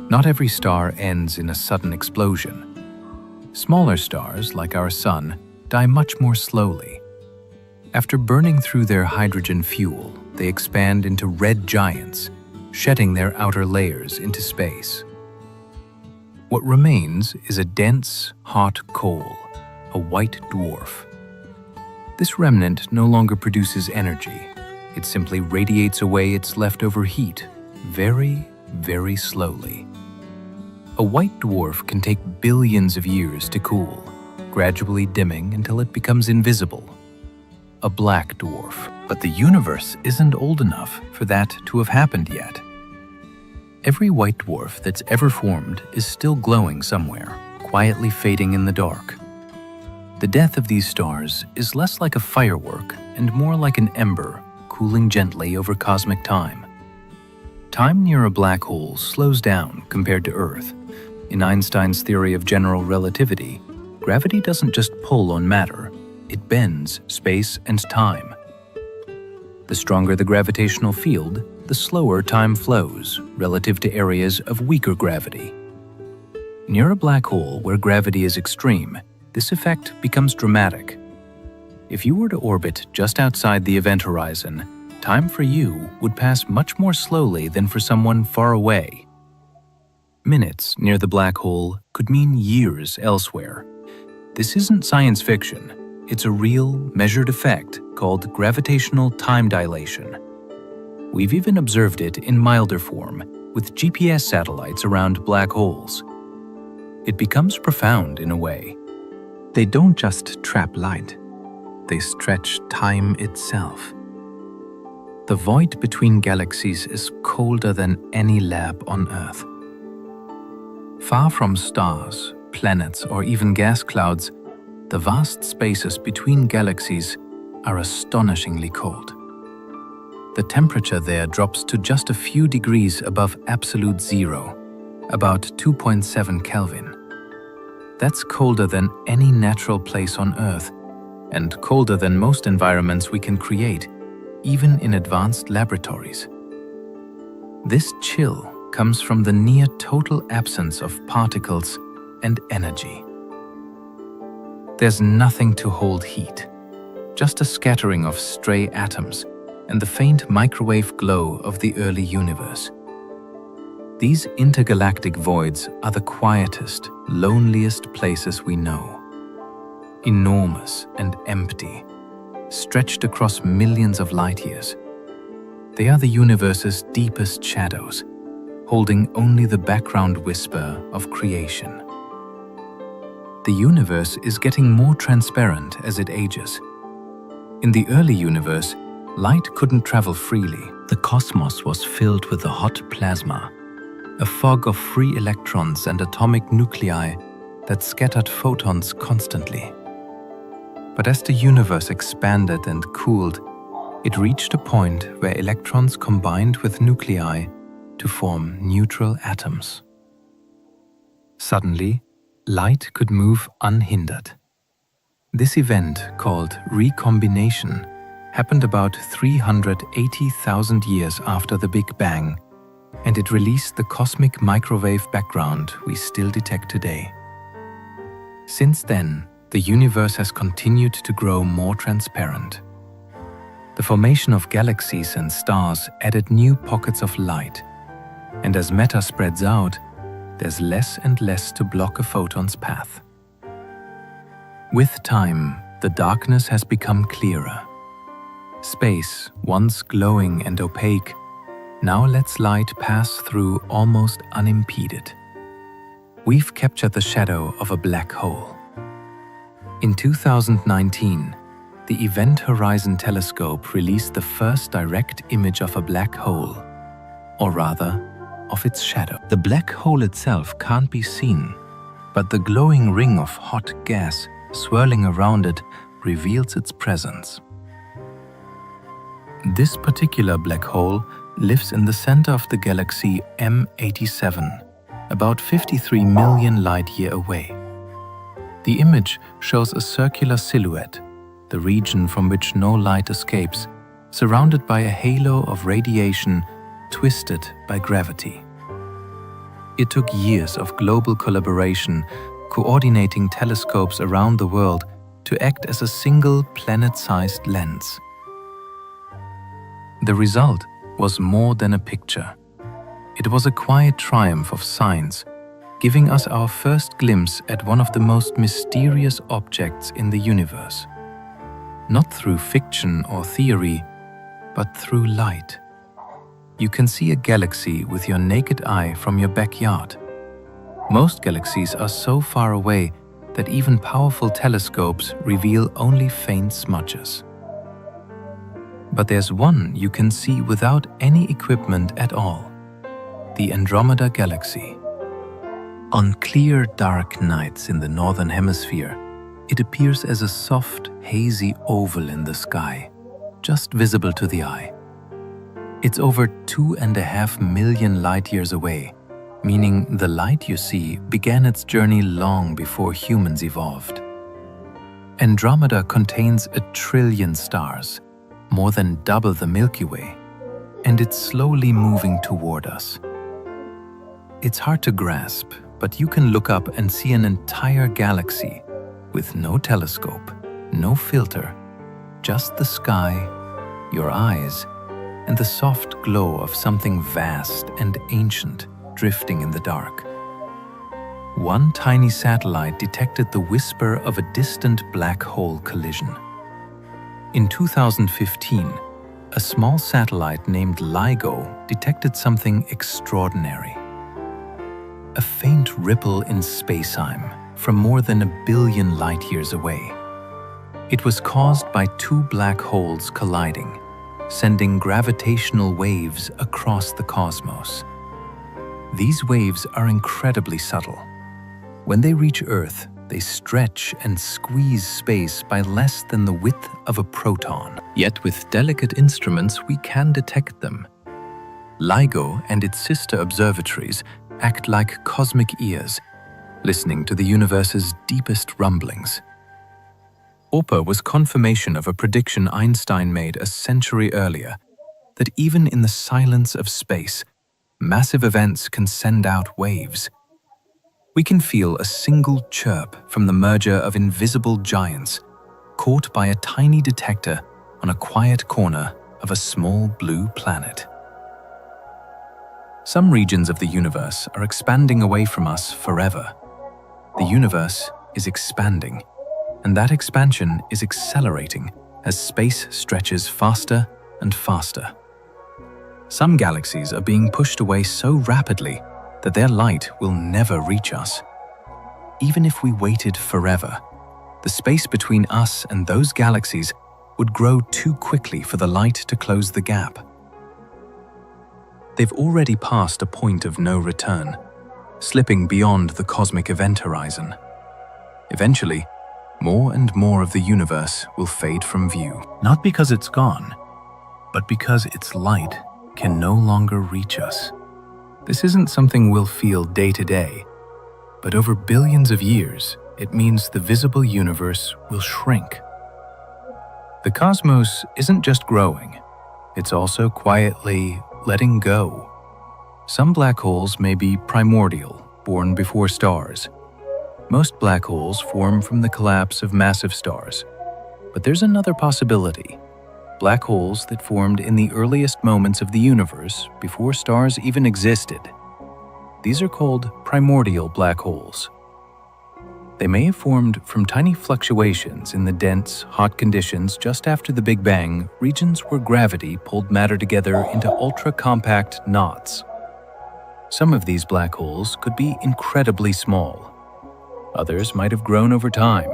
Not every star ends in a sudden explosion. Smaller stars, like our Sun, die much more slowly. After burning through their hydrogen fuel, they expand into red giants, shedding their outer layers into space. What remains is a dense, hot coal, a white dwarf. This remnant no longer produces energy. It simply radiates away its leftover heat, very, very slowly. A white dwarf can take billions of years to cool, gradually dimming until it becomes invisible. A black dwarf. But the universe isn't old enough for that to have happened yet. Every white dwarf that's ever formed is still glowing somewhere, quietly fading in the dark. The death of these stars is less like a firework and more like an ember cooling gently over cosmic time. Time near a black hole slows down compared to Earth. In Einstein's theory of general relativity, gravity doesn't just pull on matter, it bends space and time. The stronger the gravitational field, the slower time flows relative to areas of weaker gravity. Near a black hole where gravity is extreme, this effect becomes dramatic. If you were to orbit just outside the event horizon, time for you would pass much more slowly than for someone far away. Minutes near the black hole could mean years elsewhere. This isn't science fiction. It's a real, measured effect called gravitational time dilation. We've even observed it in milder form with GPS satellites around black holes. It becomes profound in a way. They don't just trap light, they stretch time itself. The void between galaxies is colder than any lab on Earth. Far from stars, planets, or even gas clouds, the vast spaces between galaxies are astonishingly cold. The temperature there drops to just a few degrees above absolute zero, about 2.7 Kelvin. That's colder than any natural place on Earth, and colder than most environments we can create, even in advanced laboratories. This chill comes from the near total absence of particles and energy. There's nothing to hold heat, just a scattering of stray atoms and the faint microwave glow of the early universe. These intergalactic voids are the quietest, loneliest places we know. Enormous and empty, stretched across millions of light years. They are the universe's deepest shadows, holding only the background whisper of creation. The universe is getting more transparent as it ages. In the early universe, light couldn't travel freely. The cosmos was filled with a hot plasma, a fog of free electrons and atomic nuclei that scattered photons constantly. But as the universe expanded and cooled, it reached a point where electrons combined with nuclei to form neutral atoms. Suddenly, light could move unhindered. This event, called recombination, happened about 380,000 years after the Big Bang, and it released the cosmic microwave background we still detect today. Since then, the universe has continued to grow more transparent. The formation of galaxies and stars added new pockets of light, and as matter spreads out, there's less and less to block a photon's path. With time, the darkness has become clearer. Space, once glowing and opaque, now lets light pass through almost unimpeded. We've captured the shadow of a black hole. In 2019, the Event Horizon Telescope released the first direct image of a black hole, or rather, of its shadow. The black hole itself can't be seen, but the glowing ring of hot gas swirling around it reveals its presence. This particular black hole lives in the center of the galaxy M87, about 53 million light-year away. The image shows a circular silhouette, the region from which no light escapes, surrounded by a halo of radiation twisted by gravity. It took years of global collaboration, coordinating telescopes around the world to act as a single planet-sized lens. The result was more than a picture. It was a quiet triumph of science, giving us our first glimpse at one of the most mysterious objects in the universe. Not through fiction or theory, but through light. You can see a galaxy with your naked eye from your backyard. Most galaxies are so far away that even powerful telescopes reveal only faint smudges. But there's one you can see without any equipment at all: the Andromeda Galaxy. On clear, dark nights in the northern hemisphere, it appears as a soft, hazy oval in the sky, just visible to the eye. It's over 2.5 million light-years away, meaning the light you see began its journey long before humans evolved. Andromeda contains 1 trillion stars, more than double the Milky Way, and it's slowly moving toward us. It's hard to grasp, but you can look up and see an entire galaxy with no telescope, no filter, just the sky, your eyes, and the soft glow of something vast and ancient drifting in the dark. One tiny satellite detected the whisper of a distant black hole collision. In 2015, a small satellite named LIGO detected something extraordinary. A faint ripple in space-time from more than 1 billion light-years away. It was caused by 2 black holes colliding, sending gravitational waves across the cosmos. These waves are incredibly subtle. When they reach Earth, they stretch and squeeze space by less than the width of a proton. Yet with delicate instruments, we can detect them. LIGO and its sister observatories act like cosmic ears, listening to the universe's deepest rumblings. OPA was confirmation of a prediction Einstein made a century earlier, that even in the silence of space, massive events can send out waves. We can feel a single chirp from the merger of invisible giants, caught by a tiny detector on a quiet corner of a small blue planet. Some regions of the universe are expanding away from us forever. The universe is expanding, and that expansion is accelerating as space stretches faster and faster. Some galaxies are being pushed away so rapidly that their light will never reach us. Even if we waited forever, the space between us and those galaxies would grow too quickly for the light to close the gap. They've already passed a point of no return, slipping beyond the cosmic event horizon. Eventually, more and more of the universe will fade from view. Not because it's gone, but because its light can no longer reach us. This isn't something we'll feel day to day, but over billions of years, it means the visible universe will shrink. The cosmos isn't just growing, it's also quietly letting go. Some black holes may be primordial, born before stars. Most black holes form from the collapse of massive stars. But there's another possibility. Black holes that formed in the earliest moments of the universe before stars even existed. These are called primordial black holes. They may have formed from tiny fluctuations in the dense, hot conditions just after the Big Bang, regions where gravity pulled matter together into ultra-compact knots. Some of these black holes could be incredibly small. Others might have grown over time.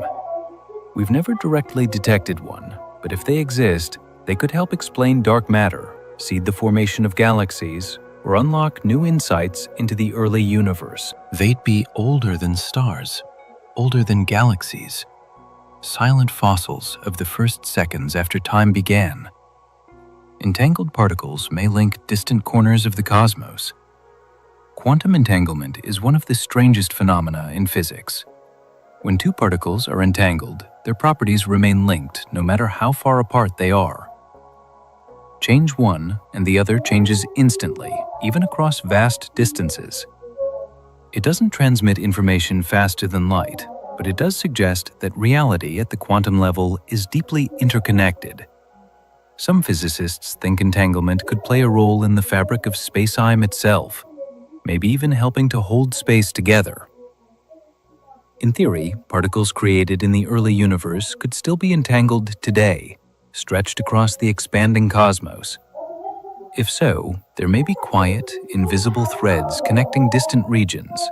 We've never directly detected one, but if they exist, they could help explain dark matter, seed the formation of galaxies, or unlock new insights into the early universe. They'd be older than stars, older than galaxies, silent fossils of the first seconds after time began. Entangled particles may link distant corners of the cosmos. Quantum entanglement is one of the strangest phenomena in physics. When two particles are entangled, their properties remain linked no matter how far apart they are. Change one and the other changes instantly, even across vast distances. It doesn't transmit information faster than light, but it does suggest that reality at the quantum level is deeply interconnected. Some physicists think entanglement could play a role in the fabric of space-time itself, maybe even helping to hold space together. In theory, particles created in the early universe could still be entangled today, stretched across the expanding cosmos. If so, there may be quiet, invisible threads connecting distant regions,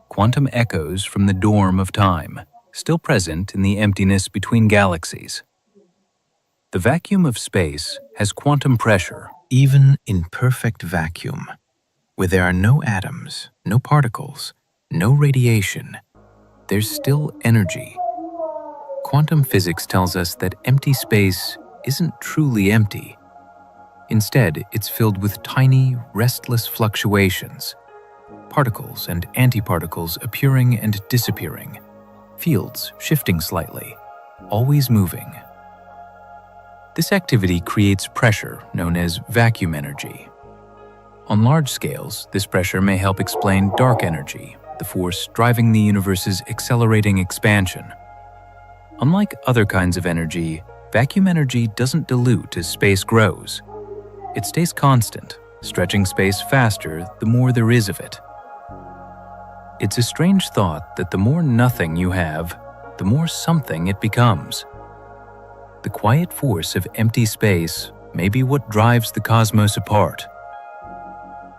quantum echoes from the dorm of time, still present in the emptiness between galaxies. The vacuum of space has quantum pressure. Even in perfect vacuum, where there are no atoms, no particles, no radiation, there's still energy. Quantum physics tells us that empty space isn't truly empty. Instead, it's filled with tiny, restless fluctuations, particles and antiparticles appearing and disappearing, fields shifting slightly, always moving. This activity creates pressure known as vacuum energy. On large scales, this pressure may help explain dark energy, the force driving the universe's accelerating expansion. Unlike other kinds of energy, vacuum energy doesn't dilute as space grows. It stays constant, stretching space faster the more there is of it. It's a strange thought that the more nothing you have, the more something it becomes. The quiet force of empty space may be what drives the cosmos apart.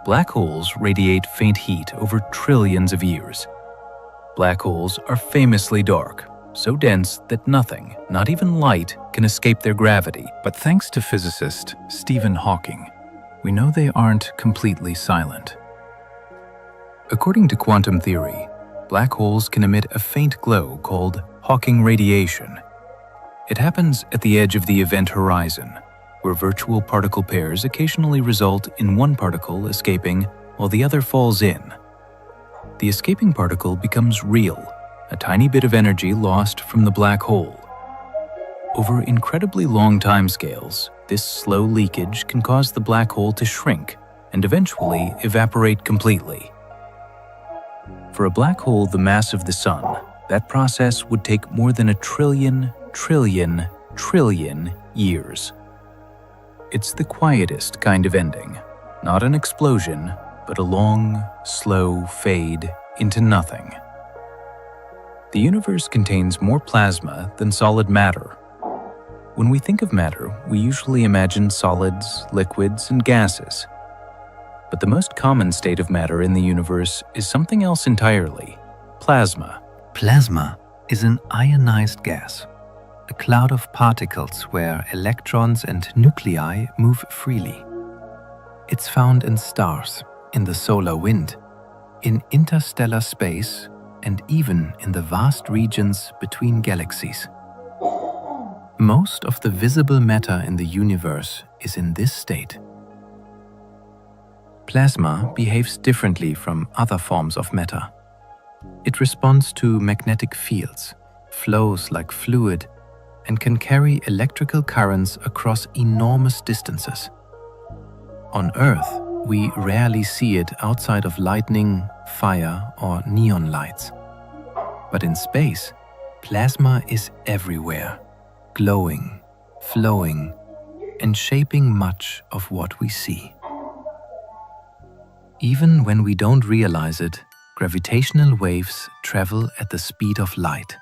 Black holes radiate faint heat over trillions of years. Black holes are famously dark, so dense that nothing, not even light, can escape their gravity. But thanks to physicist Stephen Hawking, we know they aren't completely silent. According to quantum theory, black holes can emit a faint glow called Hawking radiation. It happens at the edge of the event horizon, where virtual particle pairs occasionally result in one particle escaping while the other falls in. The escaping particle becomes real, a tiny bit of energy lost from the black hole. Over incredibly long timescales, this slow leakage can cause the black hole to shrink and eventually evaporate completely. For a black hole the mass of the Sun, that process would take more than 1 trillion years. It's the quietest kind of ending, not an explosion, but a long, slow fade into nothing. The universe contains more plasma than solid matter. When we think of matter, we usually imagine solids, liquids, and gases. But the most common state of matter in the universe is something else entirely: plasma. Plasma is an ionized gas, a cloud of particles where electrons and nuclei move freely. It's found in stars, in the solar wind, in interstellar space, and even in the vast regions between galaxies. Most of the visible matter in the universe is in this state. Plasma behaves differently from other forms of matter. It responds to magnetic fields, flows like fluid, and can carry electrical currents across enormous distances. On Earth, we rarely see it outside of lightning, fire, or neon lights. But in space, plasma is everywhere, glowing, flowing, and shaping much of what we see. Even when we don't realize it, gravitational waves travel at the speed of light.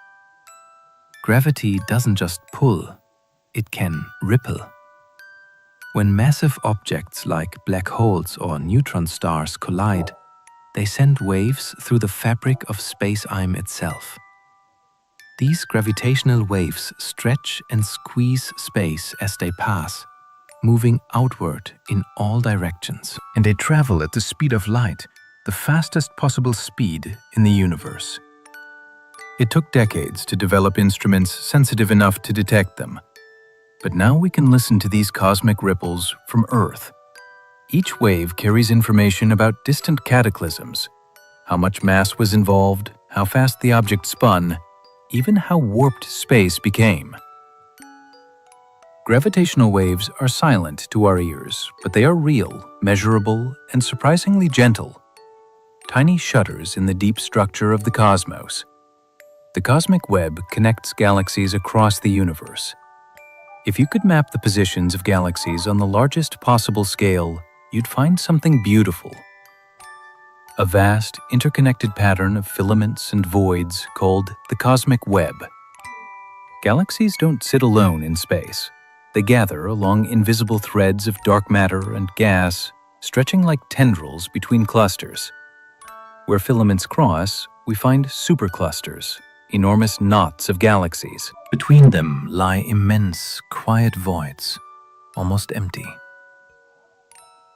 Gravity doesn't just pull, it can ripple. When massive objects like black holes or neutron stars collide, they send waves through the fabric of space-time itself. These gravitational waves stretch and squeeze space as they pass, moving outward in all directions. And they travel at the speed of light, the fastest possible speed in the universe. It took decades to develop instruments sensitive enough to detect them. But now we can listen to these cosmic ripples from Earth. Each wave carries information about distant cataclysms, how much mass was involved, how fast the object spun, even how warped space became. Gravitational waves are silent to our ears, but they are real, measurable, and surprisingly gentle. Tiny shutters in the deep structure of the cosmos. The cosmic web connects galaxies across the universe. If you could map the positions of galaxies on the largest possible scale, you'd find something beautiful. A vast, interconnected pattern of filaments and voids called the cosmic web. Galaxies don't sit alone in space. They gather along invisible threads of dark matter and gas, stretching like tendrils between clusters. Where filaments cross, we find superclusters, enormous knots of galaxies. Between them lie immense, quiet voids, almost empty.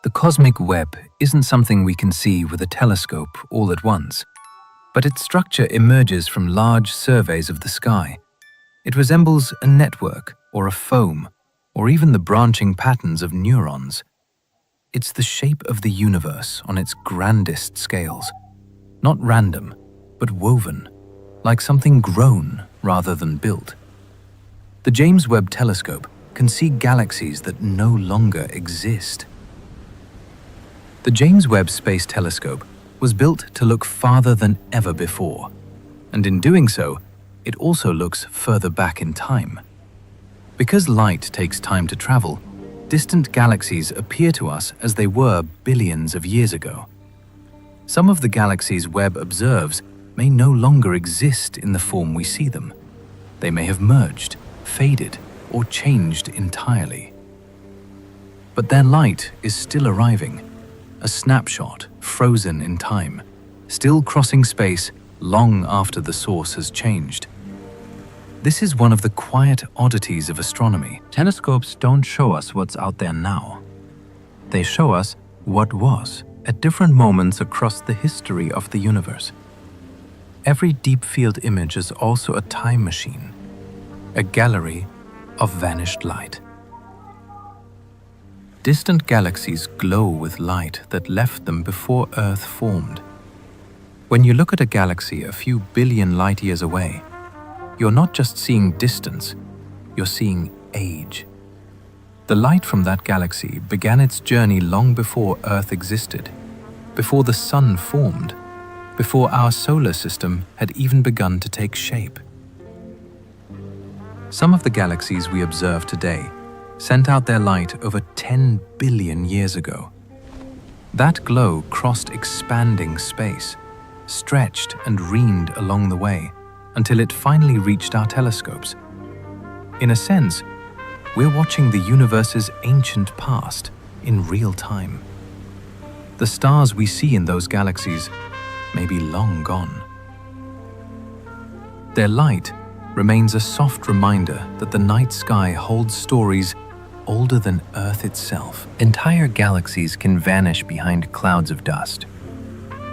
The cosmic web isn't something we can see with a telescope all at once, but its structure emerges from large surveys of the sky. It resembles a network or a foam, or even the branching patterns of neurons. It's the shape of the universe on its grandest scales, not random, but woven, like something grown rather than built. The James Webb Telescope can see galaxies that no longer exist. The James Webb Space Telescope was built to look farther than ever before, and in doing so, it also looks further back in time. Because light takes time to travel, distant galaxies appear to us as they were billions of years ago. Some of the galaxies Webb observes may no longer exist in the form we see them. They may have merged, faded, or changed entirely. But their light is still arriving, a snapshot frozen in time, still crossing space long after the source has changed. This is one of the quiet oddities of astronomy. Telescopes don't show us what's out there now. They show us what was at different moments across the history of the universe. Every deep field image is also a time machine, a gallery of vanished light. Distant galaxies glow with light that left them before Earth formed. When you look at a galaxy a few billion light years away, you're not just seeing distance, you're seeing age. The light from that galaxy began its journey long before Earth existed, before the Sun formed, before our solar system had even begun to take shape. Some of the galaxies we observe today sent out their light over 10 billion years ago. That glow crossed expanding space, stretched and reened along the way, until it finally reached our telescopes. In a sense, we're watching the universe's ancient past in real time. The stars we see in those galaxies may be long gone. Their light remains a soft reminder that the night sky holds stories older than Earth itself. Entire galaxies can vanish behind clouds of dust.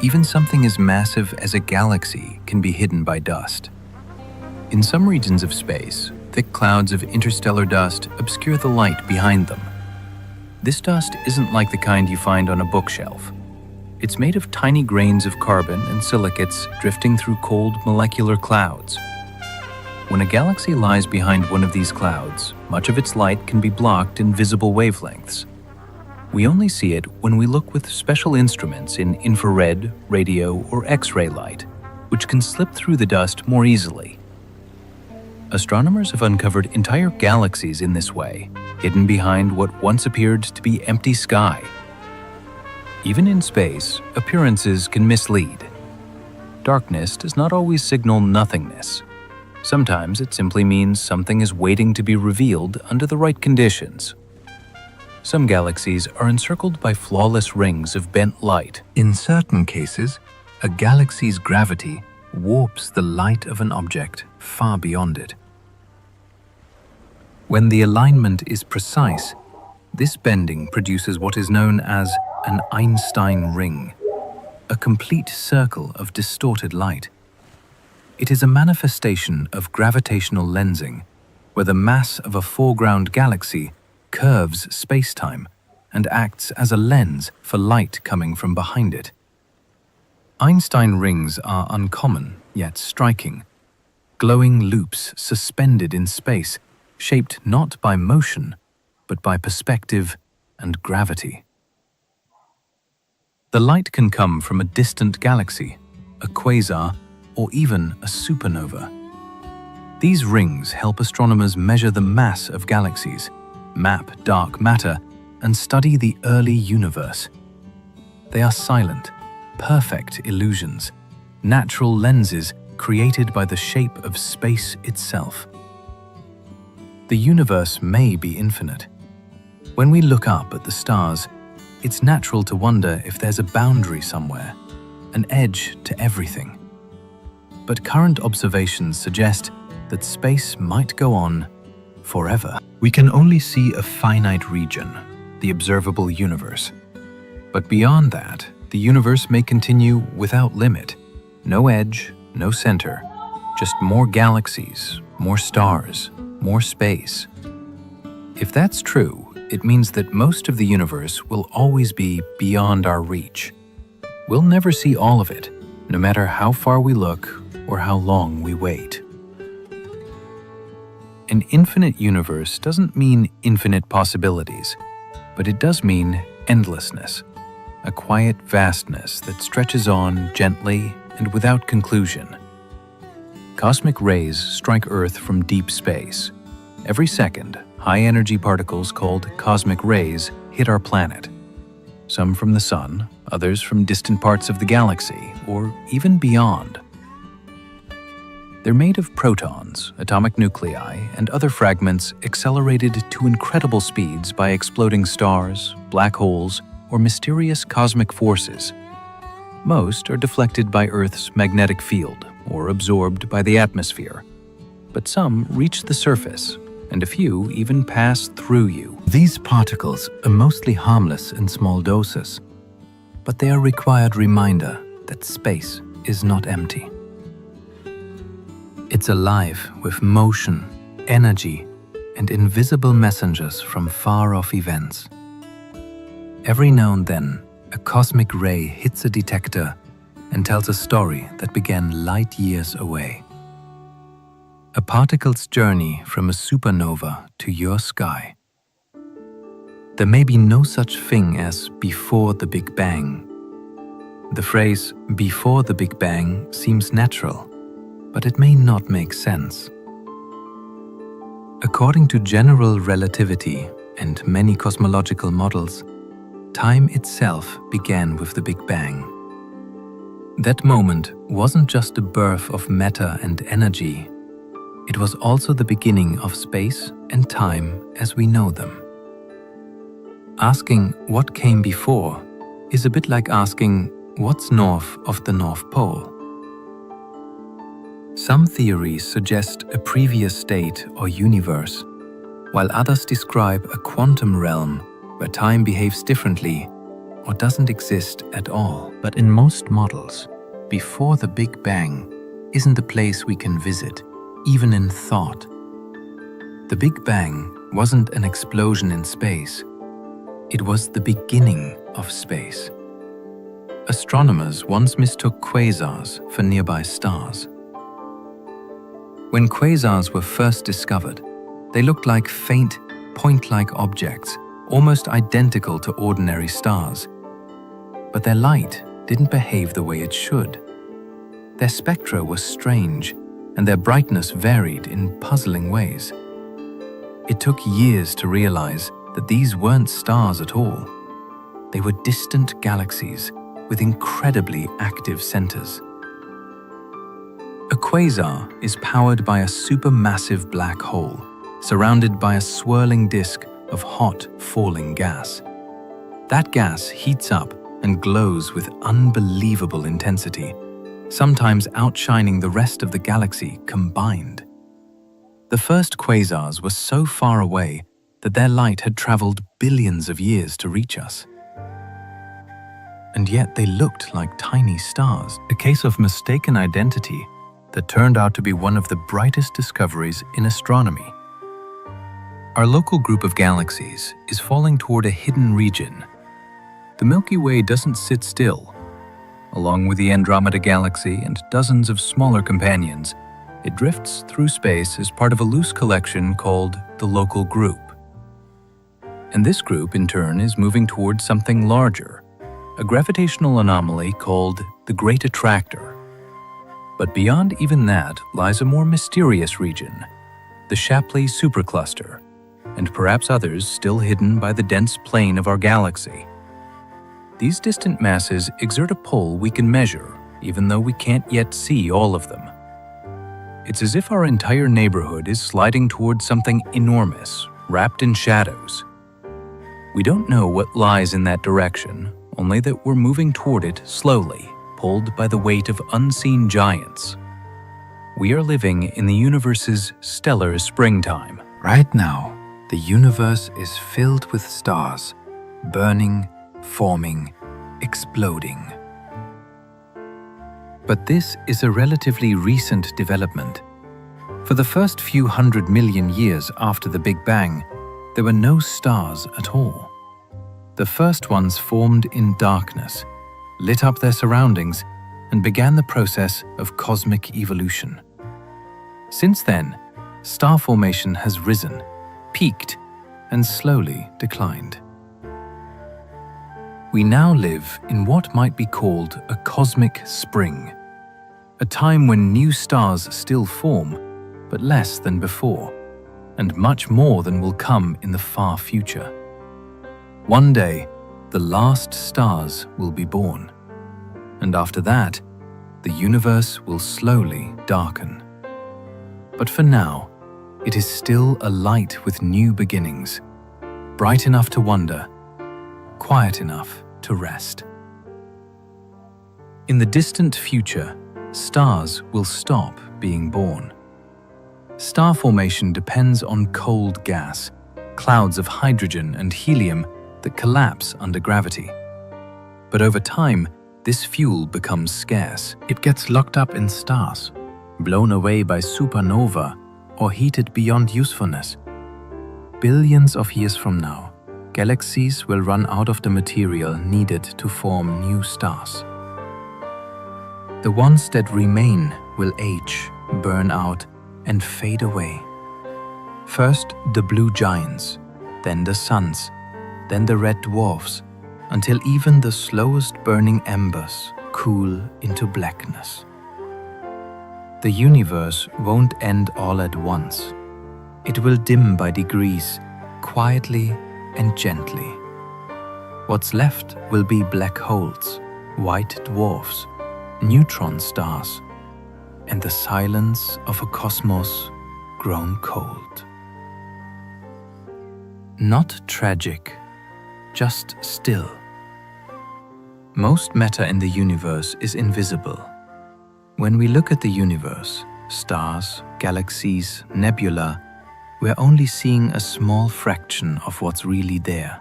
Even something as massive as a galaxy can be hidden by dust. In some regions of space, thick clouds of interstellar dust obscure the light behind them. This dust isn't like the kind you find on a bookshelf. It's made of tiny grains of carbon and silicates drifting through cold molecular clouds. When a galaxy lies behind one of these clouds, much of its light can be blocked in visible wavelengths. We only see it when we look with special instruments in infrared, radio, or X-ray light, which can slip through the dust more easily. Astronomers have uncovered entire galaxies in this way, hidden behind what once appeared to be empty sky. Even in space, appearances can mislead. Darkness does not always signal nothingness. Sometimes it simply means something is waiting to be revealed under the right conditions. Some galaxies are encircled by flawless rings of bent light. In certain cases, a galaxy's gravity warps the light of an object far beyond it. When the alignment is precise, this bending produces what is known as an Einstein ring, a complete circle of distorted light. It is a manifestation of gravitational lensing, where the mass of a foreground galaxy curves space-time and acts as a lens for light coming from behind it. Einstein rings are uncommon, yet striking. Glowing loops suspended in space, shaped not by motion, but by perspective and gravity. The light can come from a distant galaxy, a quasar, or even a supernova. These rings help astronomers measure the mass of galaxies, map dark matter, and study the early universe. They are silent, perfect illusions, natural lenses created by the shape of space itself. The universe may be infinite. When we look up at the stars, it's natural to wonder if there's a boundary somewhere, an edge to everything. But current observations suggest that space might go on forever. We can only see a finite region, the observable universe. But beyond that, the universe may continue without limit. No edge, no center, just more galaxies, more stars, more space. If that's true, it means that most of the universe will always be beyond our reach. We'll never see all of it, no matter how far we look or how long we wait. An infinite universe doesn't mean infinite possibilities, but it does mean endlessness, a quiet vastness that stretches on gently and without conclusion. Cosmic rays strike Earth from deep space. Every second, high-energy particles called cosmic rays hit our planet. Some from the sun, others from distant parts of the galaxy, or even beyond. They're made of protons, atomic nuclei, and other fragments accelerated to incredible speeds by exploding stars, black holes, or mysterious cosmic forces. Most are deflected by Earth's magnetic field or absorbed by the atmosphere, but some reach the surface, and a few even pass through you. These particles are mostly harmless in small doses, but they are a required reminder that space is not empty. It's alive with motion, energy, and invisible messengers from far-off events. Every now and then, a cosmic ray hits a detector and tells a story that began light years away. A particle's journey from a supernova to your sky. There may be no such thing as before the Big Bang. The phrase before the Big Bang seems natural, but it may not make sense. According to general relativity and many cosmological models, time itself began with the Big Bang. That moment wasn't just the birth of matter and energy. It was also the beginning of space and time as we know them. Asking what came before is a bit like asking what's north of the North Pole. Some theories suggest a previous state or universe, while others describe a quantum realm where time behaves differently or doesn't exist at all. But in most models, before the Big Bang isn't a place we can visit, even in thought. The Big Bang wasn't an explosion in space. It was the beginning of space. Astronomers once mistook quasars for nearby stars. When quasars were first discovered, they looked like faint, point-like objects, almost identical to ordinary stars. But their light didn't behave the way it should. Their spectra were strange, and their brightness varied in puzzling ways. It took years to realize that these weren't stars at all. They were distant galaxies with incredibly active centers. A quasar is powered by a supermassive black hole, surrounded by a swirling disk of hot, falling gas. That gas heats up and glows with unbelievable intensity, sometimes outshining the rest of the galaxy combined. The first quasars were so far away that their light had traveled billions of years to reach us. And yet they looked like tiny stars, a case of mistaken identity that turned out to be one of the brightest discoveries in astronomy. Our local group of galaxies is falling toward a hidden region. The Milky Way doesn't sit still. Along with the Andromeda Galaxy and dozens of smaller companions, it drifts through space as part of a loose collection called the local group. And this group, in turn, is moving towards something larger, a gravitational anomaly called the Great Attractor. But beyond even that lies a more mysterious region, the Shapley supercluster, and perhaps others still hidden by the dense plane of our galaxy. These distant masses exert a pull we can measure, even though we can't yet see all of them. It's as if our entire neighborhood is sliding towards something enormous, wrapped in shadows. We don't know what lies in that direction, only that we're moving toward it slowly, pulled by the weight of unseen giants. We are living in the universe's stellar springtime. Right now, the universe is filled with stars, burning, forming, exploding. But this is a relatively recent development. For the first few 100 million years after the Big Bang, there were no stars at all. The first ones formed in darkness, lit up their surroundings, and began the process of cosmic evolution. Since then, star formation has risen, peaked, and slowly declined. We now live in what might be called a cosmic spring, a time when new stars still form, but less than before, and much more than will come in the far future. One day, the last stars will be born, and after that, the universe will slowly darken. But for now, it is still alight with new beginnings, bright enough to wonder, quiet enough to rest. In the distant future, stars will stop being born. Star formation depends on cold gas, clouds of hydrogen and helium that collapse under gravity. But over time, this fuel becomes scarce. It gets locked up in stars, blown away by supernova, or heated beyond usefulness. Billions of years from now, galaxies will run out of the material needed to form new stars. The ones that remain will age, burn out, and fade away. First the blue giants, then the suns, then the red dwarfs, until even the slowest burning embers cool into blackness. The universe won't end all at once. It will dim by degrees, quietly and gently. What's left will be black holes, white dwarfs, neutron stars, and the silence of a cosmos grown cold. Not tragic, just still. Most matter in the universe is invisible. When we look at the universe, stars, galaxies, nebula, we're only seeing a small fraction of what's really there.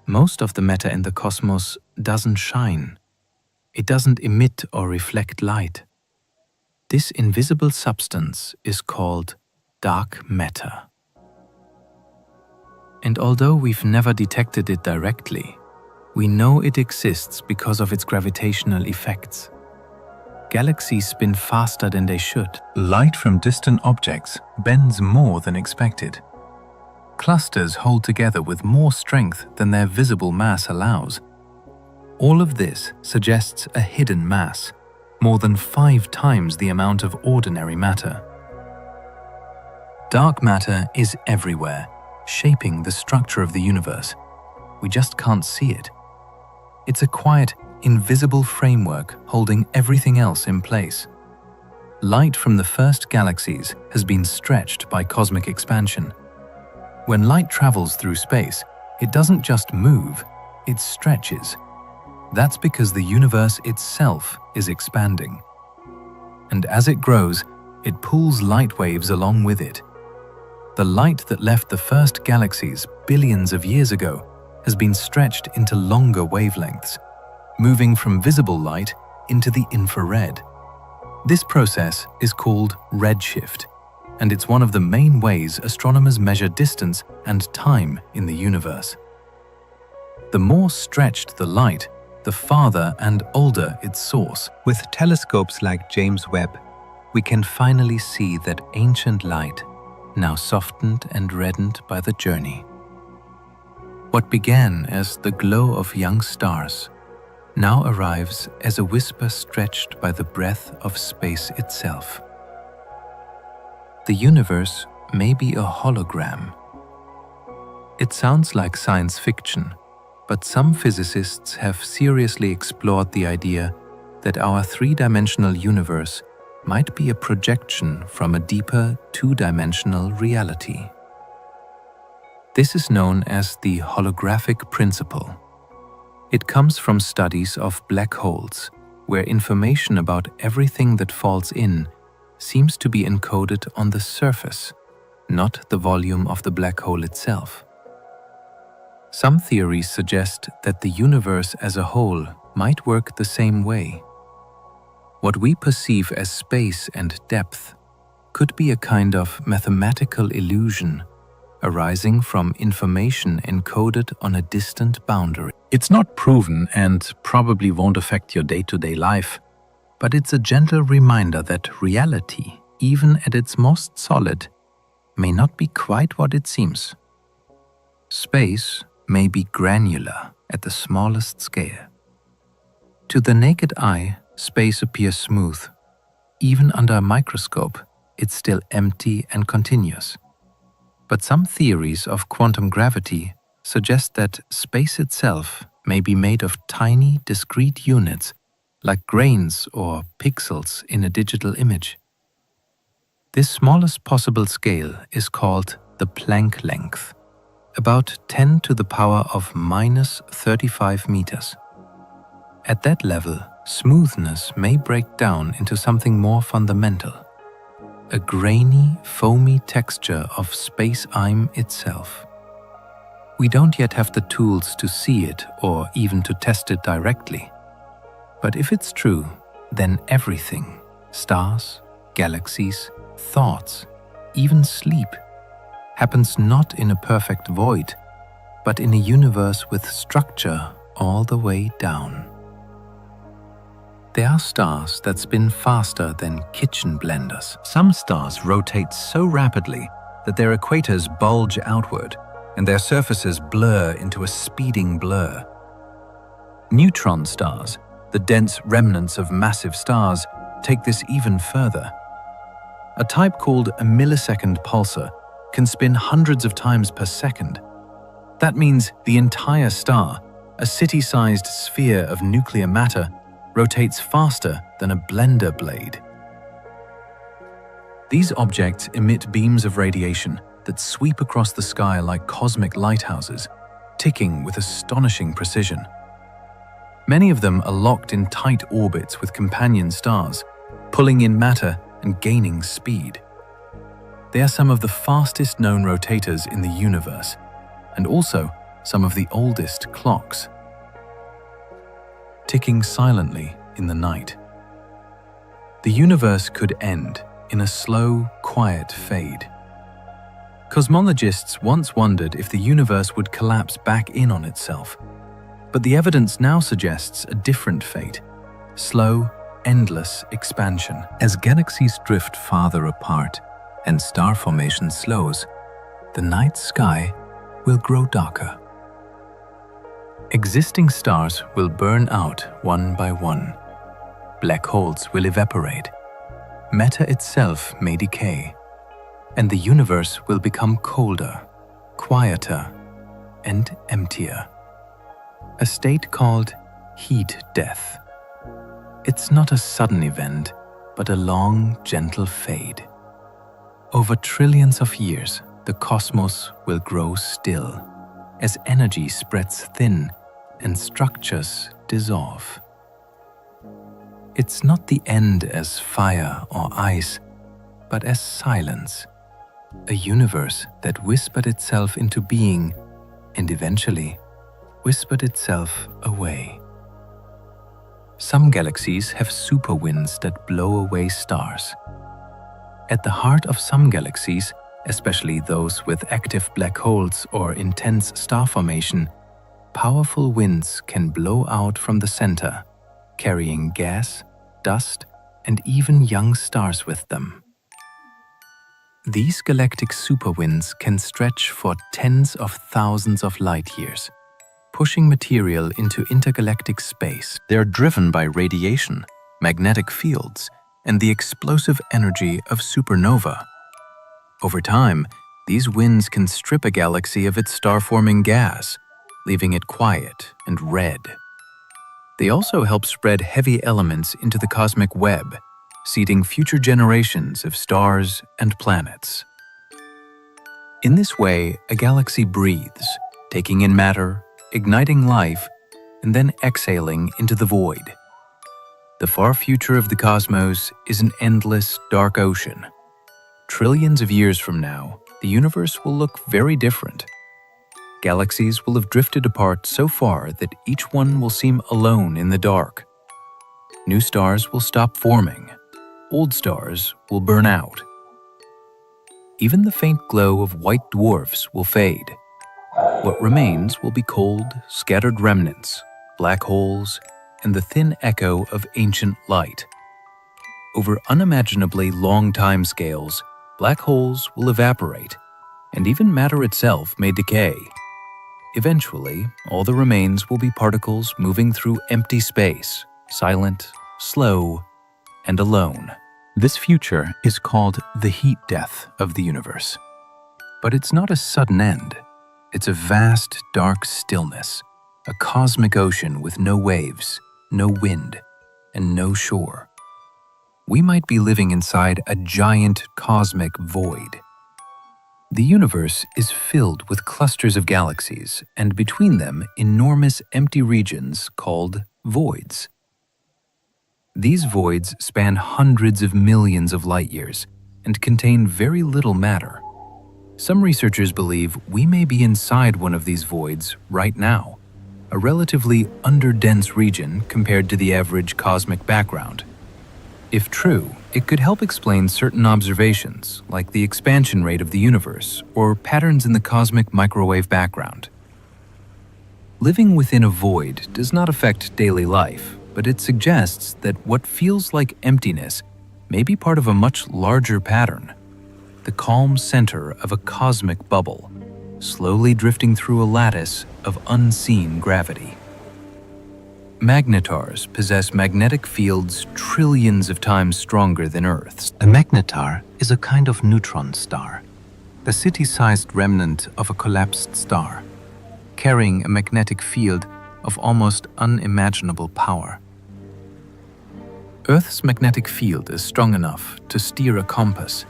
Most of the matter in the cosmos doesn't shine. It doesn't emit or reflect light. This invisible substance is called dark matter. And although we've never detected it directly, we know it exists because of its gravitational effects. Galaxies spin faster than they should. Light from distant objects bends more than expected. Clusters hold together with more strength than their visible mass allows. All of this suggests a hidden mass, more than 5 times the amount of ordinary matter. Dark matter is everywhere, shaping the structure of the universe. We just can't see it. It's a quiet, invisible framework holding everything else in place. Light from the first galaxies has been stretched by cosmic expansion. When light travels through space, it doesn't just move, it stretches. That's because the universe itself is expanding. And as it grows, it pulls light waves along with it. The light that left the first galaxies billions of years ago has been stretched into longer wavelengths, moving from visible light into the infrared. This process is called redshift, and it's one of the main ways astronomers measure distance and time in the universe. The more stretched the light, the farther and older its source. With telescopes like James Webb, we can finally see that ancient light, now softened and reddened by the journey. What began as the glow of young stars now arrives as a whisper stretched by the breath of space itself. The universe may be a hologram. It sounds like science fiction, but some physicists have seriously explored the idea that our three-dimensional universe might be a projection from a deeper two-dimensional reality. This is known as the holographic principle. It comes from studies of black holes, where information about everything that falls in seems to be encoded on the surface, not the volume of the black hole itself. Some theories suggest that the universe as a whole might work the same way. What we perceive as space and depth could be a kind of mathematical illusion arising from information encoded on a distant boundary. It's not proven and probably won't affect your day-to-day life, but it's a gentle reminder that reality, even at its most solid, may not be quite what it seems. Space may be granular at the smallest scale. To the naked eye, space appears smooth. Even under a microscope, it's still empty and continuous. But some theories of quantum gravity suggest that space itself may be made of tiny, discrete units, like grains or pixels in a digital image. This smallest possible scale is called the Planck length, about 10 to the power of minus 35 meters. At that level, smoothness may break down into something more fundamental, a grainy, foamy texture of space-time itself. We don't yet have the tools to see it or even to test it directly. But if it's true, then everything, stars, galaxies, thoughts, even sleep, happens not in a perfect void, but in a universe with structure all the way down. There are stars that spin faster than kitchen blenders. Some stars rotate so rapidly that their equators bulge outward and their surfaces blur into a speeding blur. Neutron stars, the dense remnants of massive stars, take this even further. A type called a millisecond pulsar can spin hundreds of times per second. That means the entire star, a city-sized sphere of nuclear matter, rotates faster than a blender blade. These objects emit beams of radiation that sweep across the sky like cosmic lighthouses, ticking with astonishing precision. Many of them are locked in tight orbits with companion stars, pulling in matter and gaining speed. They are some of the fastest known rotators in the universe, and also some of the oldest clocks, ticking silently in the night. The universe could end in a slow, quiet fade. Cosmologists once wondered if the universe would collapse back in on itself, but the evidence now suggests a different fate: slow, endless expansion. As galaxies drift farther apart and star formation slows, the night sky will grow darker. Existing stars will burn out one by one. Black holes will evaporate. Matter itself may decay, and the universe will become colder, quieter, and emptier. A state called heat death. It's not a sudden event, but a long, gentle fade. Over trillions of years, the cosmos will grow still as energy spreads thin and structures dissolve. It's not the end as fire or ice, but as silence, a universe that whispered itself into being and eventually whispered itself away. Some galaxies have super winds that blow away stars. At the heart of some galaxies, especially those with active black holes or intense star formation, powerful winds can blow out from the center, carrying gas, dust, and even young stars with them. These galactic superwinds can stretch for tens of thousands of light years, pushing material into intergalactic space. They're driven by radiation, magnetic fields, and the explosive energy of supernova. Over time, these winds can strip a galaxy of its star-forming gas, leaving it quiet and red. They also help spread heavy elements into the cosmic web, seeding future generations of stars and planets. In this way, a galaxy breathes, taking in matter, igniting life, and then exhaling into the void. The far future of the cosmos is an endless, dark ocean. Trillions of years from now, the universe will look very different. Galaxies will have drifted apart so far that each one will seem alone in the dark. New stars will stop forming. Old stars will burn out. Even the faint glow of white dwarfs will fade. What remains will be cold, scattered remnants, black holes, and the thin echo of ancient light. Over unimaginably long timescales, black holes will evaporate, and even matter itself may decay. Eventually, all that remains will be particles moving through empty space, silent, slow, and alone. This future is called the heat death of the universe. But it's not a sudden end. It's a vast, dark stillness, a cosmic ocean with no waves, no wind, and no shore. We might be living inside a giant cosmic void. The universe is filled with clusters of galaxies, and between them, enormous empty regions called voids. These voids span hundreds of millions of light years and contain very little matter. Some researchers believe we may be inside one of these voids right now, a relatively underdense region compared to the average cosmic background. If true, it could help explain certain observations, like the expansion rate of the universe or patterns in the cosmic microwave background. Living within a void does not affect daily life, but it suggests that what feels like emptiness may be part of a much larger pattern, the calm center of a cosmic bubble, slowly drifting through a lattice of unseen gravity. Magnetars possess magnetic fields trillions of times stronger than Earth's. A magnetar is a kind of neutron star, the city-sized remnant of a collapsed star, carrying a magnetic field of almost unimaginable power. Earth's magnetic field is strong enough to steer a compass.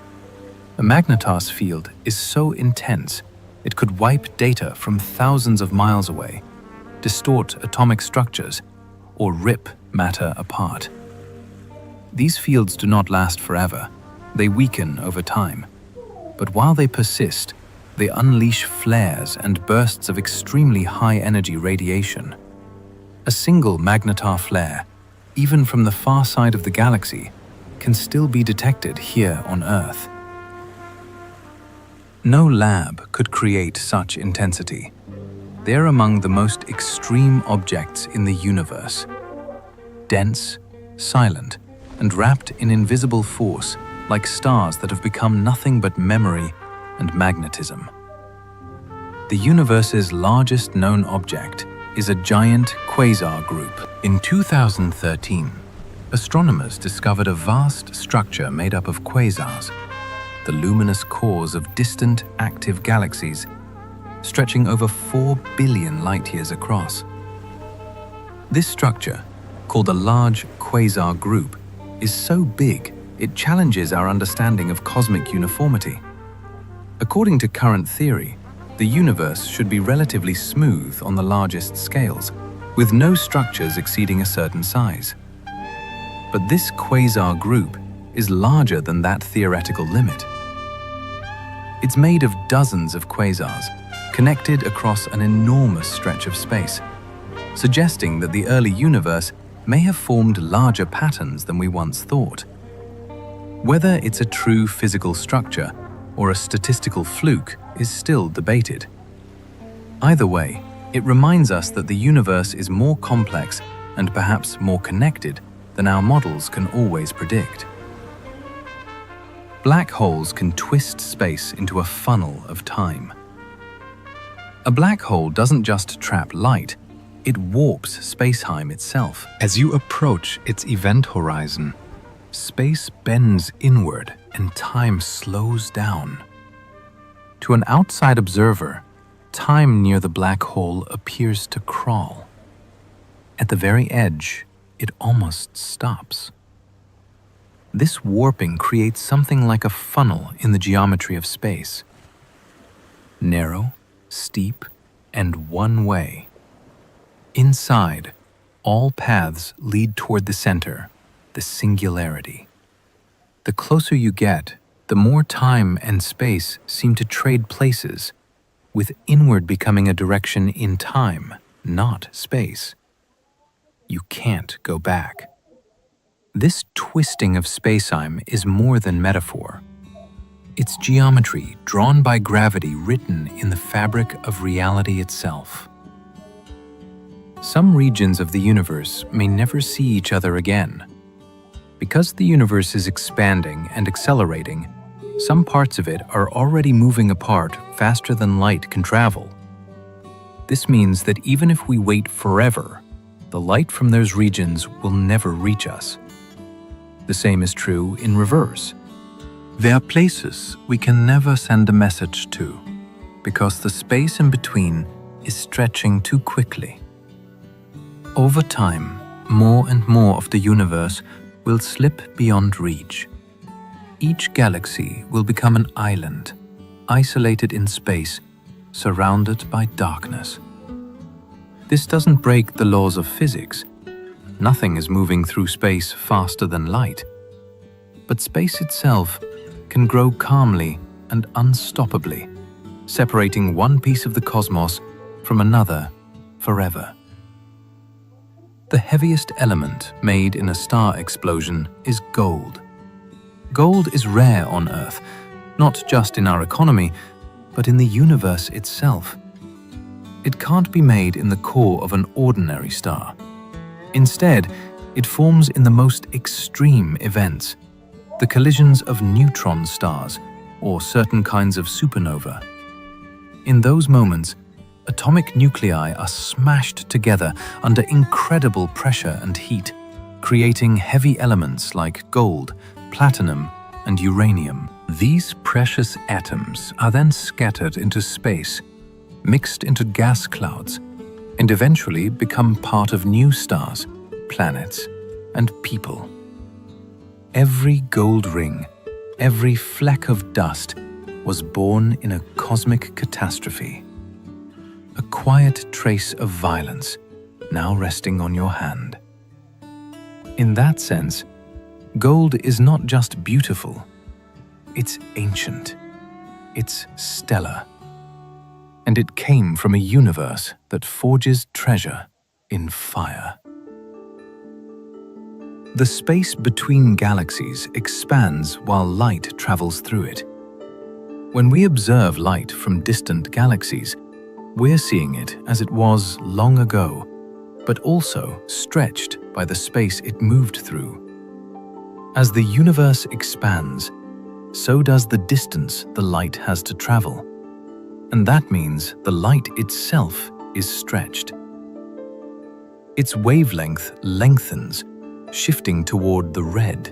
A magnetar's field is so intense it could wipe data from thousands of miles away, distort atomic structures, or rip matter apart. These fields do not last forever. They weaken over time. But while they persist, they unleash flares and bursts of extremely high-energy radiation. A single magnetar flare, even from the far side of the galaxy, can still be detected here on Earth. No lab could create such intensity. They're among the most extreme objects in the universe. Dense, silent, and wrapped in invisible force, like stars that have become nothing but memory and magnetism. The universe's largest known object is a giant quasar group. In 2013, astronomers discovered a vast structure made up of quasars, the luminous cores of distant active galaxies, stretching over 4 billion light-years across. This structure, called a large quasar group, is so big it challenges our understanding of cosmic uniformity. According to current theory, the universe should be relatively smooth on the largest scales, with no structures exceeding a certain size. But this quasar group is larger than that theoretical limit. It's made of dozens of quasars, connected across an enormous stretch of space, suggesting that the early universe may have formed larger patterns than we once thought. Whether it's a true physical structure or a statistical fluke is still debated. Either way, it reminds us that the universe is more complex and perhaps more connected than our models can always predict. Black holes can twist space into a funnel of time. A black hole doesn't just trap light, it warps space-time itself. As you approach its event horizon, space bends inward and time slows down. To an outside observer, time near the black hole appears to crawl. At the very edge, it almost stops. This warping creates something like a funnel in the geometry of space. Narrow, steep, and one way. Inside, all paths lead toward the center, the singularity. The closer you get, the more time and space seem to trade places, with inward becoming a direction in time, not space. You can't go back. This twisting of space-time is more than metaphor. It's geometry drawn by gravity written in the fabric of reality itself. Some regions of the universe may never see each other again. Because the universe is expanding and accelerating, some parts of it are already moving apart faster than light can travel. This means that even if we wait forever, the light from those regions will never reach us. The same is true in reverse. There are places we can never send a message to, because the space in between is stretching too quickly. Over time, more and more of the universe will slip beyond reach. Each galaxy will become an island, isolated in space, surrounded by darkness. This doesn't break the laws of physics. Nothing is moving through space faster than light. But space itself can grow calmly and unstoppably, separating one piece of the cosmos from another forever. The heaviest element made in a star explosion is gold. Gold is rare on Earth, not just in our economy, but in the universe itself. It can't be made in the core of an ordinary star. Instead, it forms in the most extreme events, the collisions of neutron stars or certain kinds of supernova. In those moments, atomic nuclei are smashed together under incredible pressure and heat, creating heavy elements like gold, platinum, and uranium. These precious atoms are then scattered into space, mixed into gas clouds, and eventually become part of new stars, planets, and people. Every gold ring, every fleck of dust was born in a cosmic catastrophe. A quiet trace of violence, now resting on your hand. In that sense, gold is not just beautiful, it's ancient, it's stellar. And it came from a universe that forges treasure in fire. The space between galaxies expands while light travels through it. When we observe light from distant galaxies, we're seeing it as it was long ago, but also stretched by the space it moved through. As the universe expands, so does the distance the light has to travel. And that means the light itself is stretched. Its wavelength lengthens, shifting toward the red.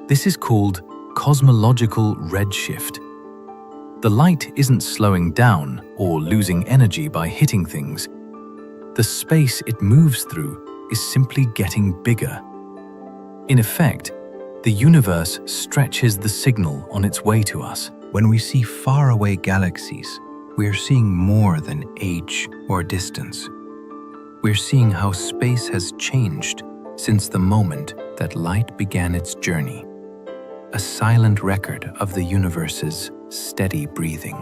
This is called cosmological redshift. The light isn't slowing down or losing energy by hitting things. The space it moves through is simply getting bigger. In effect, the universe stretches the signal on its way to us. When we see faraway galaxies, we're seeing more than age or distance. We're seeing how space has changed since the moment that light began its journey. A silent record of the universe's steady breathing.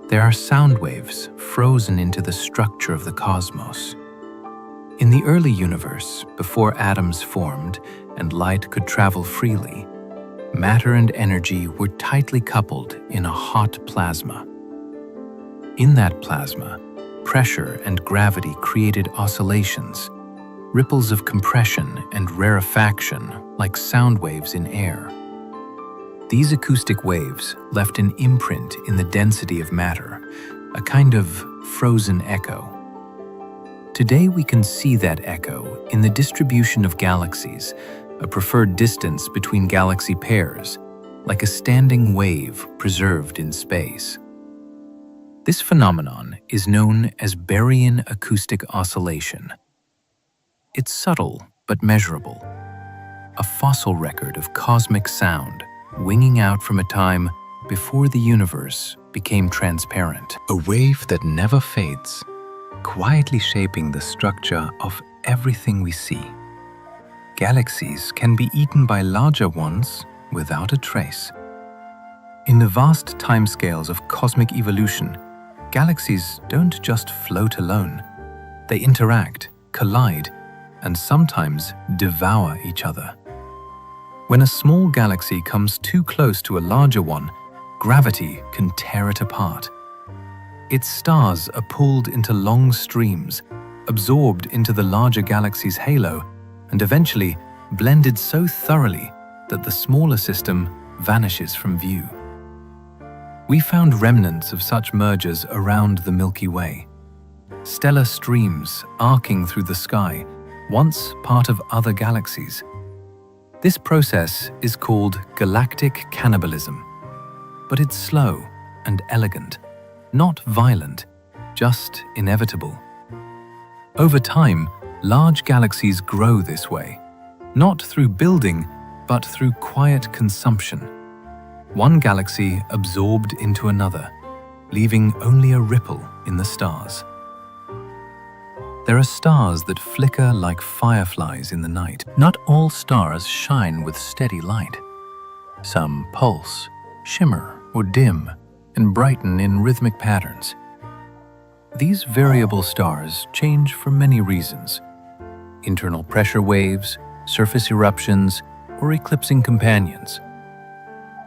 There are sound waves frozen into the structure of the cosmos. In the early universe, before atoms formed and light could travel freely, matter and energy were tightly coupled in a hot plasma. In that plasma, pressure and gravity created oscillations, ripples of compression and rarefaction like sound waves in air. These acoustic waves left an imprint in the density of matter, a kind of frozen echo. Today we can see that echo in the distribution of galaxies, a preferred distance between galaxy pairs, like a standing wave preserved in space. This phenomenon is known as baryon acoustic oscillation. It's subtle but measurable, a fossil record of cosmic sound winging out from a time before the universe became transparent. A wave that never fades, Quietly shaping the structure of everything we see. Galaxies can be eaten by larger ones without a trace. In the vast timescales of cosmic evolution, galaxies don't just float alone. They interact, collide, and sometimes devour each other. When a small galaxy comes too close to a larger one, gravity can tear it apart. Its stars are pulled into long streams, absorbed into the larger galaxy's halo, and eventually blended so thoroughly that the smaller system vanishes from view. We found remnants of such mergers around the Milky Way. Stellar streams arcing through the sky, once part of other galaxies. This process is called galactic cannibalism, but it's slow and elegant. Not violent, just inevitable. Over time, large galaxies grow this way, not through building, but through quiet consumption. One galaxy absorbed into another, leaving only a ripple in the stars. There are stars that flicker like fireflies in the night. Not all stars shine with steady light. Some pulse, shimmer, or dim, and brighten in rhythmic patterns. These variable stars change for many reasons: internal pressure waves, surface eruptions, or eclipsing companions.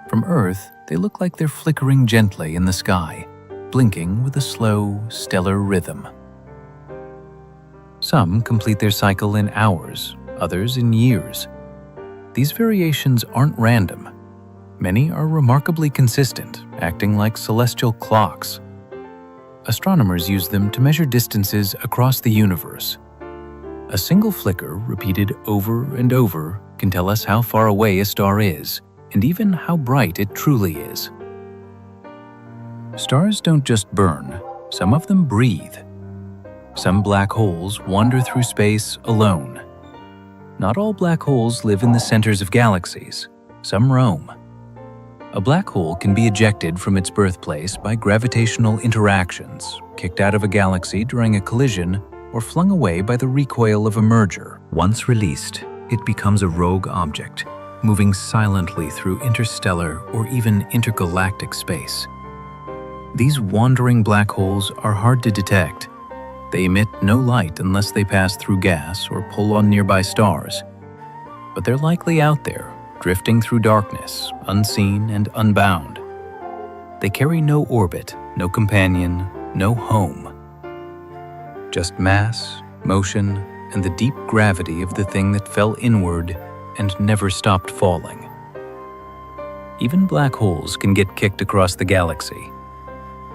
From Earth, they look like they're flickering gently in the sky, blinking with a slow, stellar rhythm. Some complete their cycle in hours, others in years. These variations aren't random. Many are remarkably consistent, acting like celestial clocks. Astronomers use them to measure distances across the universe. A single flicker repeated over and over can tell us how far away a star is, and even how bright it truly is. Stars don't just burn, some of them breathe. Some black holes wander through space alone. Not all black holes live in the centers of galaxies. Some roam. A black hole can be ejected from its birthplace by gravitational interactions, kicked out of a galaxy during a collision, or flung away by the recoil of a merger. Once released, it becomes a rogue object, moving silently through interstellar or even intergalactic space. These wandering black holes are hard to detect. They emit no light unless they pass through gas or pull on nearby stars. But they're likely out there, drifting through darkness, unseen and unbound. They carry no orbit, no companion, no home. Just mass, motion, and the deep gravity of the thing that fell inward and never stopped falling. Even black holes can get kicked across the galaxy.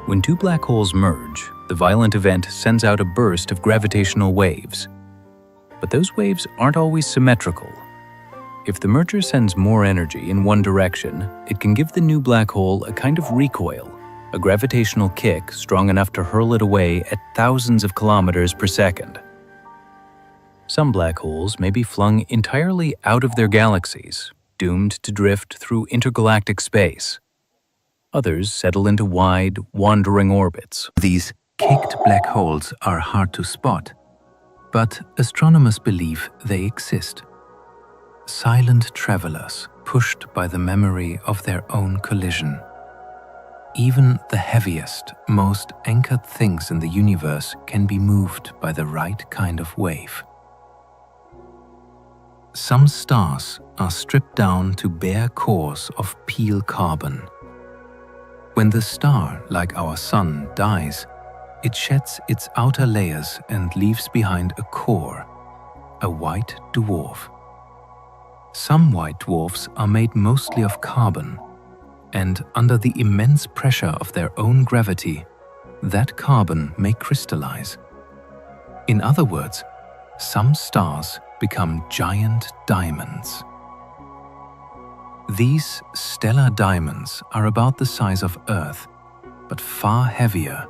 When two black holes merge, the violent event sends out a burst of gravitational waves. But those waves aren't always symmetrical. If the merger sends more energy in one direction, it can give the new black hole a kind of recoil, a gravitational kick strong enough to hurl it away at thousands of kilometers per second. Some black holes may be flung entirely out of their galaxies, doomed to drift through intergalactic space. Others settle into wide, wandering orbits. These kicked black holes are hard to spot, but astronomers believe they exist. Silent travelers pushed by the memory of their own collision. Even the heaviest, most anchored things in the universe can be moved by the right kind of wave. Some stars are stripped down to bare cores of pale carbon. When the star, like our Sun, dies, it sheds its outer layers and leaves behind a core, a white dwarf. Some white dwarfs are made mostly of carbon, and under the immense pressure of their own gravity, that carbon may crystallize. In other words, some stars become giant diamonds. These stellar diamonds are about the size of Earth, but far heavier,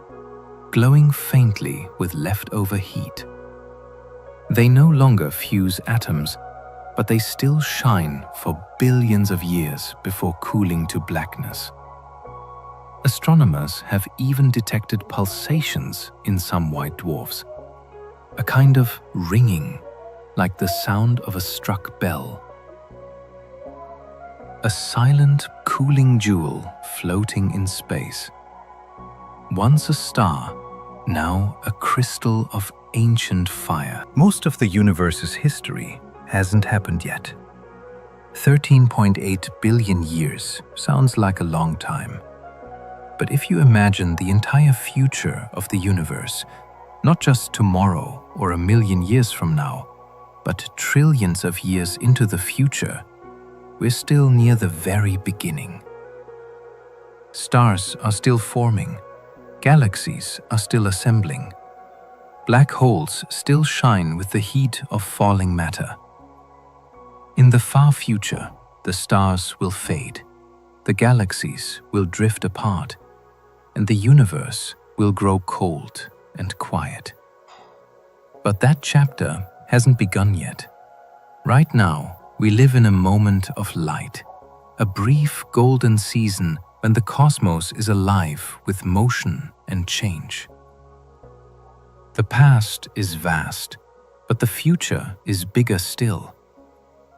glowing faintly with leftover heat. They no longer fuse atoms, but they still shine for billions of years before cooling to blackness. Astronomers have even detected pulsations in some white dwarfs, a kind of ringing, like the sound of a struck bell. A silent, cooling jewel floating in space. Once a star, now a crystal of ancient fire. Most of the universe's history hasn't happened yet. 13.8 billion years sounds like a long time. But if you imagine the entire future of the universe, not just tomorrow or a million years from now, but trillions of years into the future, we're still near the very beginning. Stars are still forming, galaxies are still assembling, black holes still shine with the heat of falling matter. In the far future, the stars will fade, the galaxies will drift apart, and the universe will grow cold and quiet. But that chapter hasn't begun yet. Right now, we live in a moment of light, a brief golden season when the cosmos is alive with motion and change. The past is vast, but the future is bigger still.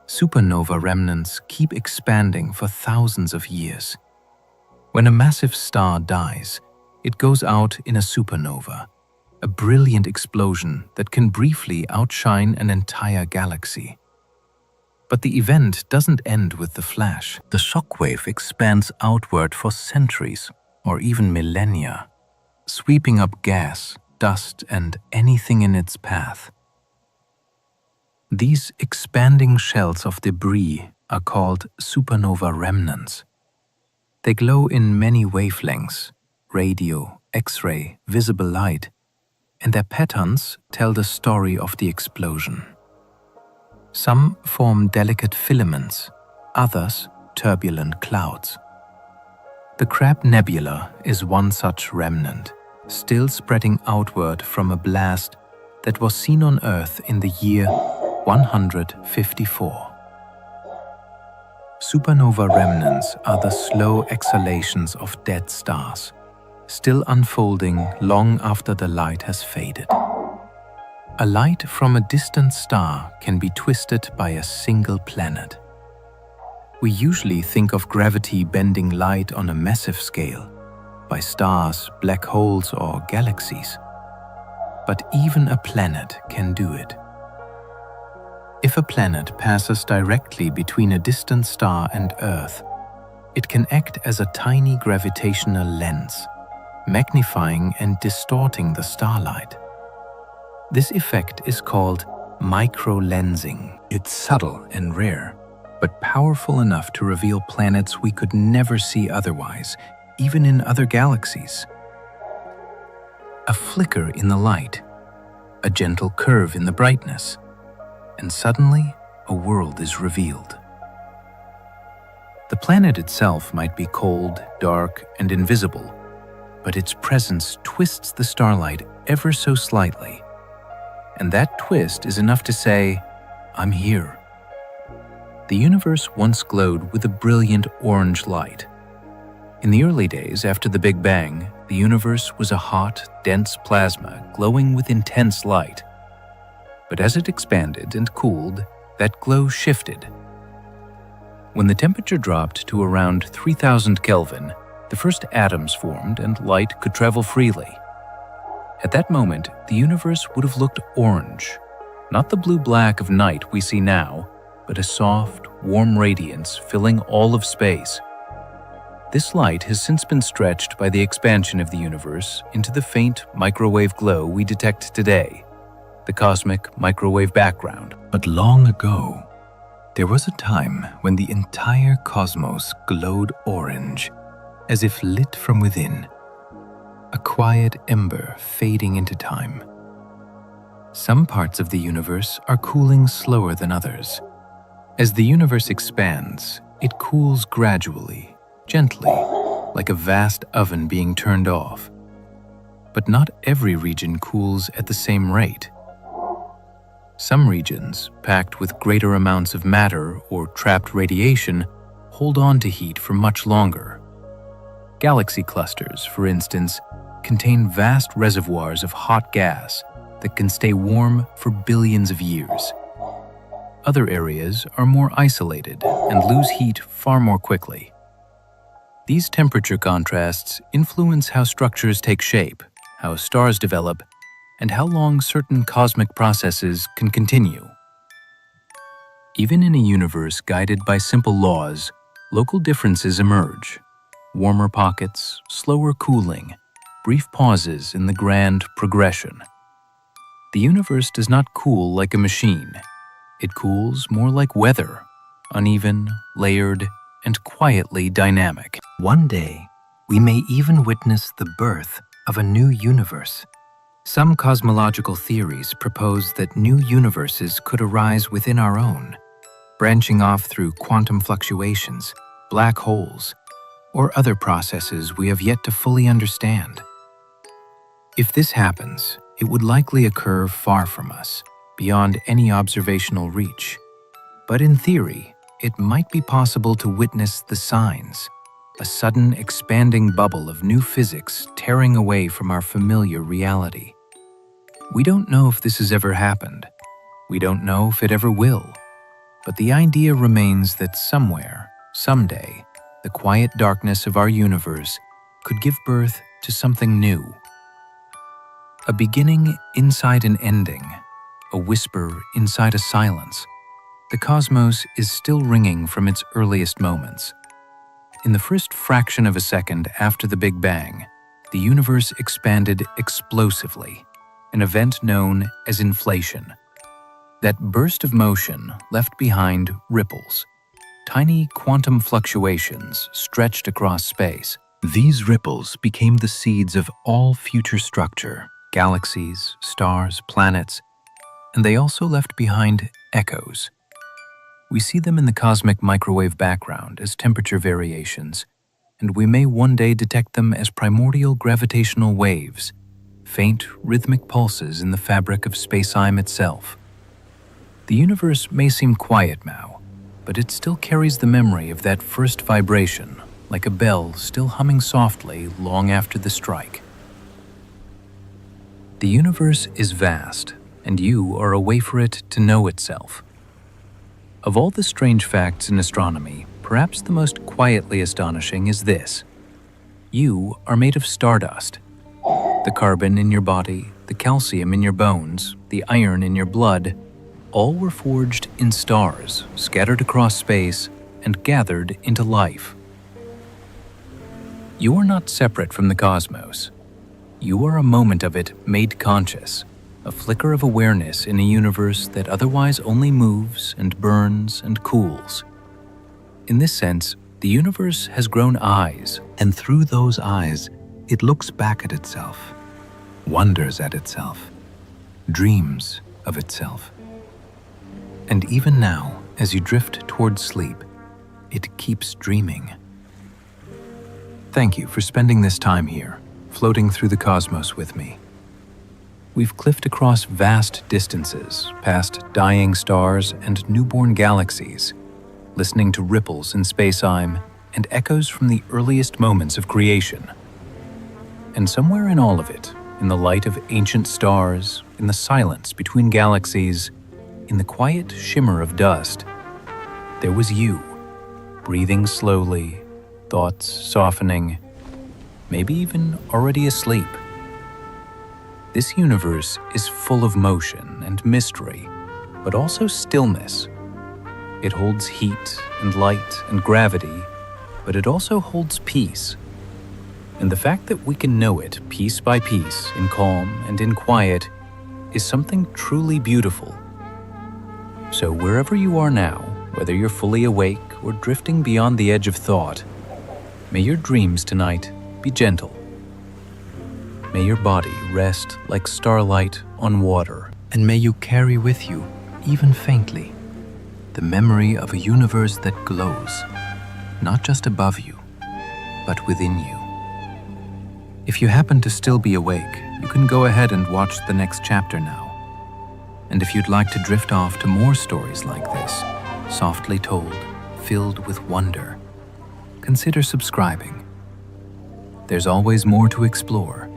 Supernova remnants keep expanding for thousands of years. When a massive star dies, it goes out in a supernova, a brilliant explosion that can briefly outshine an entire galaxy. But the event doesn't end with the flash. The shockwave expands outward for centuries or even millennia, sweeping up gas, dust, and anything in its path. These expanding shells of debris are called supernova remnants. They glow in many wavelengths, radio, X-ray, visible light, and their patterns tell the story of the explosion. Some form delicate filaments, others turbulent clouds. The Crab Nebula is one such remnant, still spreading outward from a blast that was seen on Earth in the year 154. Supernova remnants are the slow exhalations of dead stars, still unfolding long after the light has faded. A light from a distant star can be twisted by a single planet. We usually think of gravity bending light on a massive scale, by stars, black holes, or galaxies. But even a planet can do it. If a planet passes directly between a distant star and Earth, It can act as a tiny gravitational lens, magnifying and distorting the starlight. This effect is called microlensing. It's subtle and rare, but powerful enough to reveal planets we could never see otherwise, even in other galaxies. A flicker in the light, a gentle curve in the brightness, and suddenly a world is revealed. The planet itself might be cold, dark, and invisible, but its presence twists the starlight ever so slightly. And that twist is enough to say, "I'm here." The universe once glowed with a brilliant orange light. In the early days after the Big Bang, the universe was a hot, dense plasma glowing with intense light. But as it expanded and cooled, that glow shifted. When the temperature dropped to around 3000 Kelvin, the first atoms formed and light could travel freely. At that moment, the universe would have looked orange, not the blue-black of night we see now, but a soft, warm radiance filling all of space. This light has since been stretched by the expansion of the universe into the faint microwave glow we detect today, the cosmic microwave background. But long ago, there was a time when the entire cosmos glowed orange, as if lit from within, a quiet ember fading into time. Some parts of the universe are cooling slower than others. As the universe expands, it cools gradually, gently, like a vast oven being turned off. But not every region cools at the same rate. Some regions, packed with greater amounts of matter or trapped radiation, hold on to heat for much longer. Galaxy clusters, for instance, contain vast reservoirs of hot gas that can stay warm for billions of years. Other areas are more isolated and lose heat far more quickly. These temperature contrasts influence how structures take shape, how stars develop, and how long certain cosmic processes can continue. Even in a universe guided by simple laws, local differences emerge. Warmer pockets, slower cooling, brief pauses in the grand progression. The universe does not cool like a machine. It cools more like weather, uneven, layered, and quietly dynamic. One day, we may even witness the birth of a new universe. Some cosmological theories propose that new universes could arise within our own, branching off through quantum fluctuations, black holes, or other processes we have yet to fully understand. If this happens, it would likely occur far from us, beyond any observational reach. But in theory, it might be possible to witness the signs, a sudden expanding bubble of new physics tearing away from our familiar reality. We don't know if this has ever happened. We don't know if it ever will. But the idea remains that somewhere, someday, the quiet darkness of our universe could give birth to something new. A beginning inside an ending, a whisper inside a silence. The cosmos is still ringing from its earliest moments. In the first fraction of a second after the Big Bang, the universe expanded explosively, an event known as inflation. That burst of motion left behind ripples, tiny quantum fluctuations stretched across space. These ripples became the seeds of all future structure, galaxies, stars, planets, and they also left behind echoes. We see them in the cosmic microwave background as temperature variations, and we may one day detect them as primordial gravitational waves, faint rhythmic pulses in the fabric of space-time itself. The universe may seem quiet now, but it still carries the memory of that first vibration, like a bell still humming softly long after the strike. The universe is vast, and you are a way for it to know itself. Of all the strange facts in astronomy, perhaps the most quietly astonishing is this. You are made of stardust. The carbon in your body, the calcium in your bones, the iron in your blood, all were forged in stars, scattered across space, and gathered into life. You are not separate from the cosmos. You are a moment of it made conscious, a flicker of awareness in a universe that otherwise only moves and burns and cools. In this sense, the universe has grown eyes, And through those eyes, it looks back at itself, wonders at itself, dreams of itself. And even now, as you drift towards sleep, it keeps dreaming. Thank you for spending this time here, floating through the cosmos with me. We've cliffed across vast distances, past dying stars and newborn galaxies, listening to ripples in space-time and echoes from the earliest moments of creation. And somewhere in all of it, in the light of ancient stars, in the silence between galaxies, in the quiet shimmer of dust, there was you, breathing slowly, thoughts softening, maybe even already asleep. This universe is full of motion and mystery, but also stillness. It holds heat and light and gravity, but it also holds peace. And the fact that we can know it piece by piece in calm and in quiet is something truly beautiful. So wherever you are now, whether you're fully awake or drifting beyond the edge of thought, may your dreams tonight be gentle. May your body rest like starlight on water. And may you carry with you, even faintly, the memory of a universe that glows, not just above you, but within you. If you happen to still be awake, you can go ahead and watch the next chapter now. And if you'd like to drift off to more stories like this, softly told, filled with wonder, consider subscribing. There's always more to explore,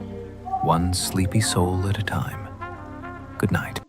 one sleepy soul at a time. Good night.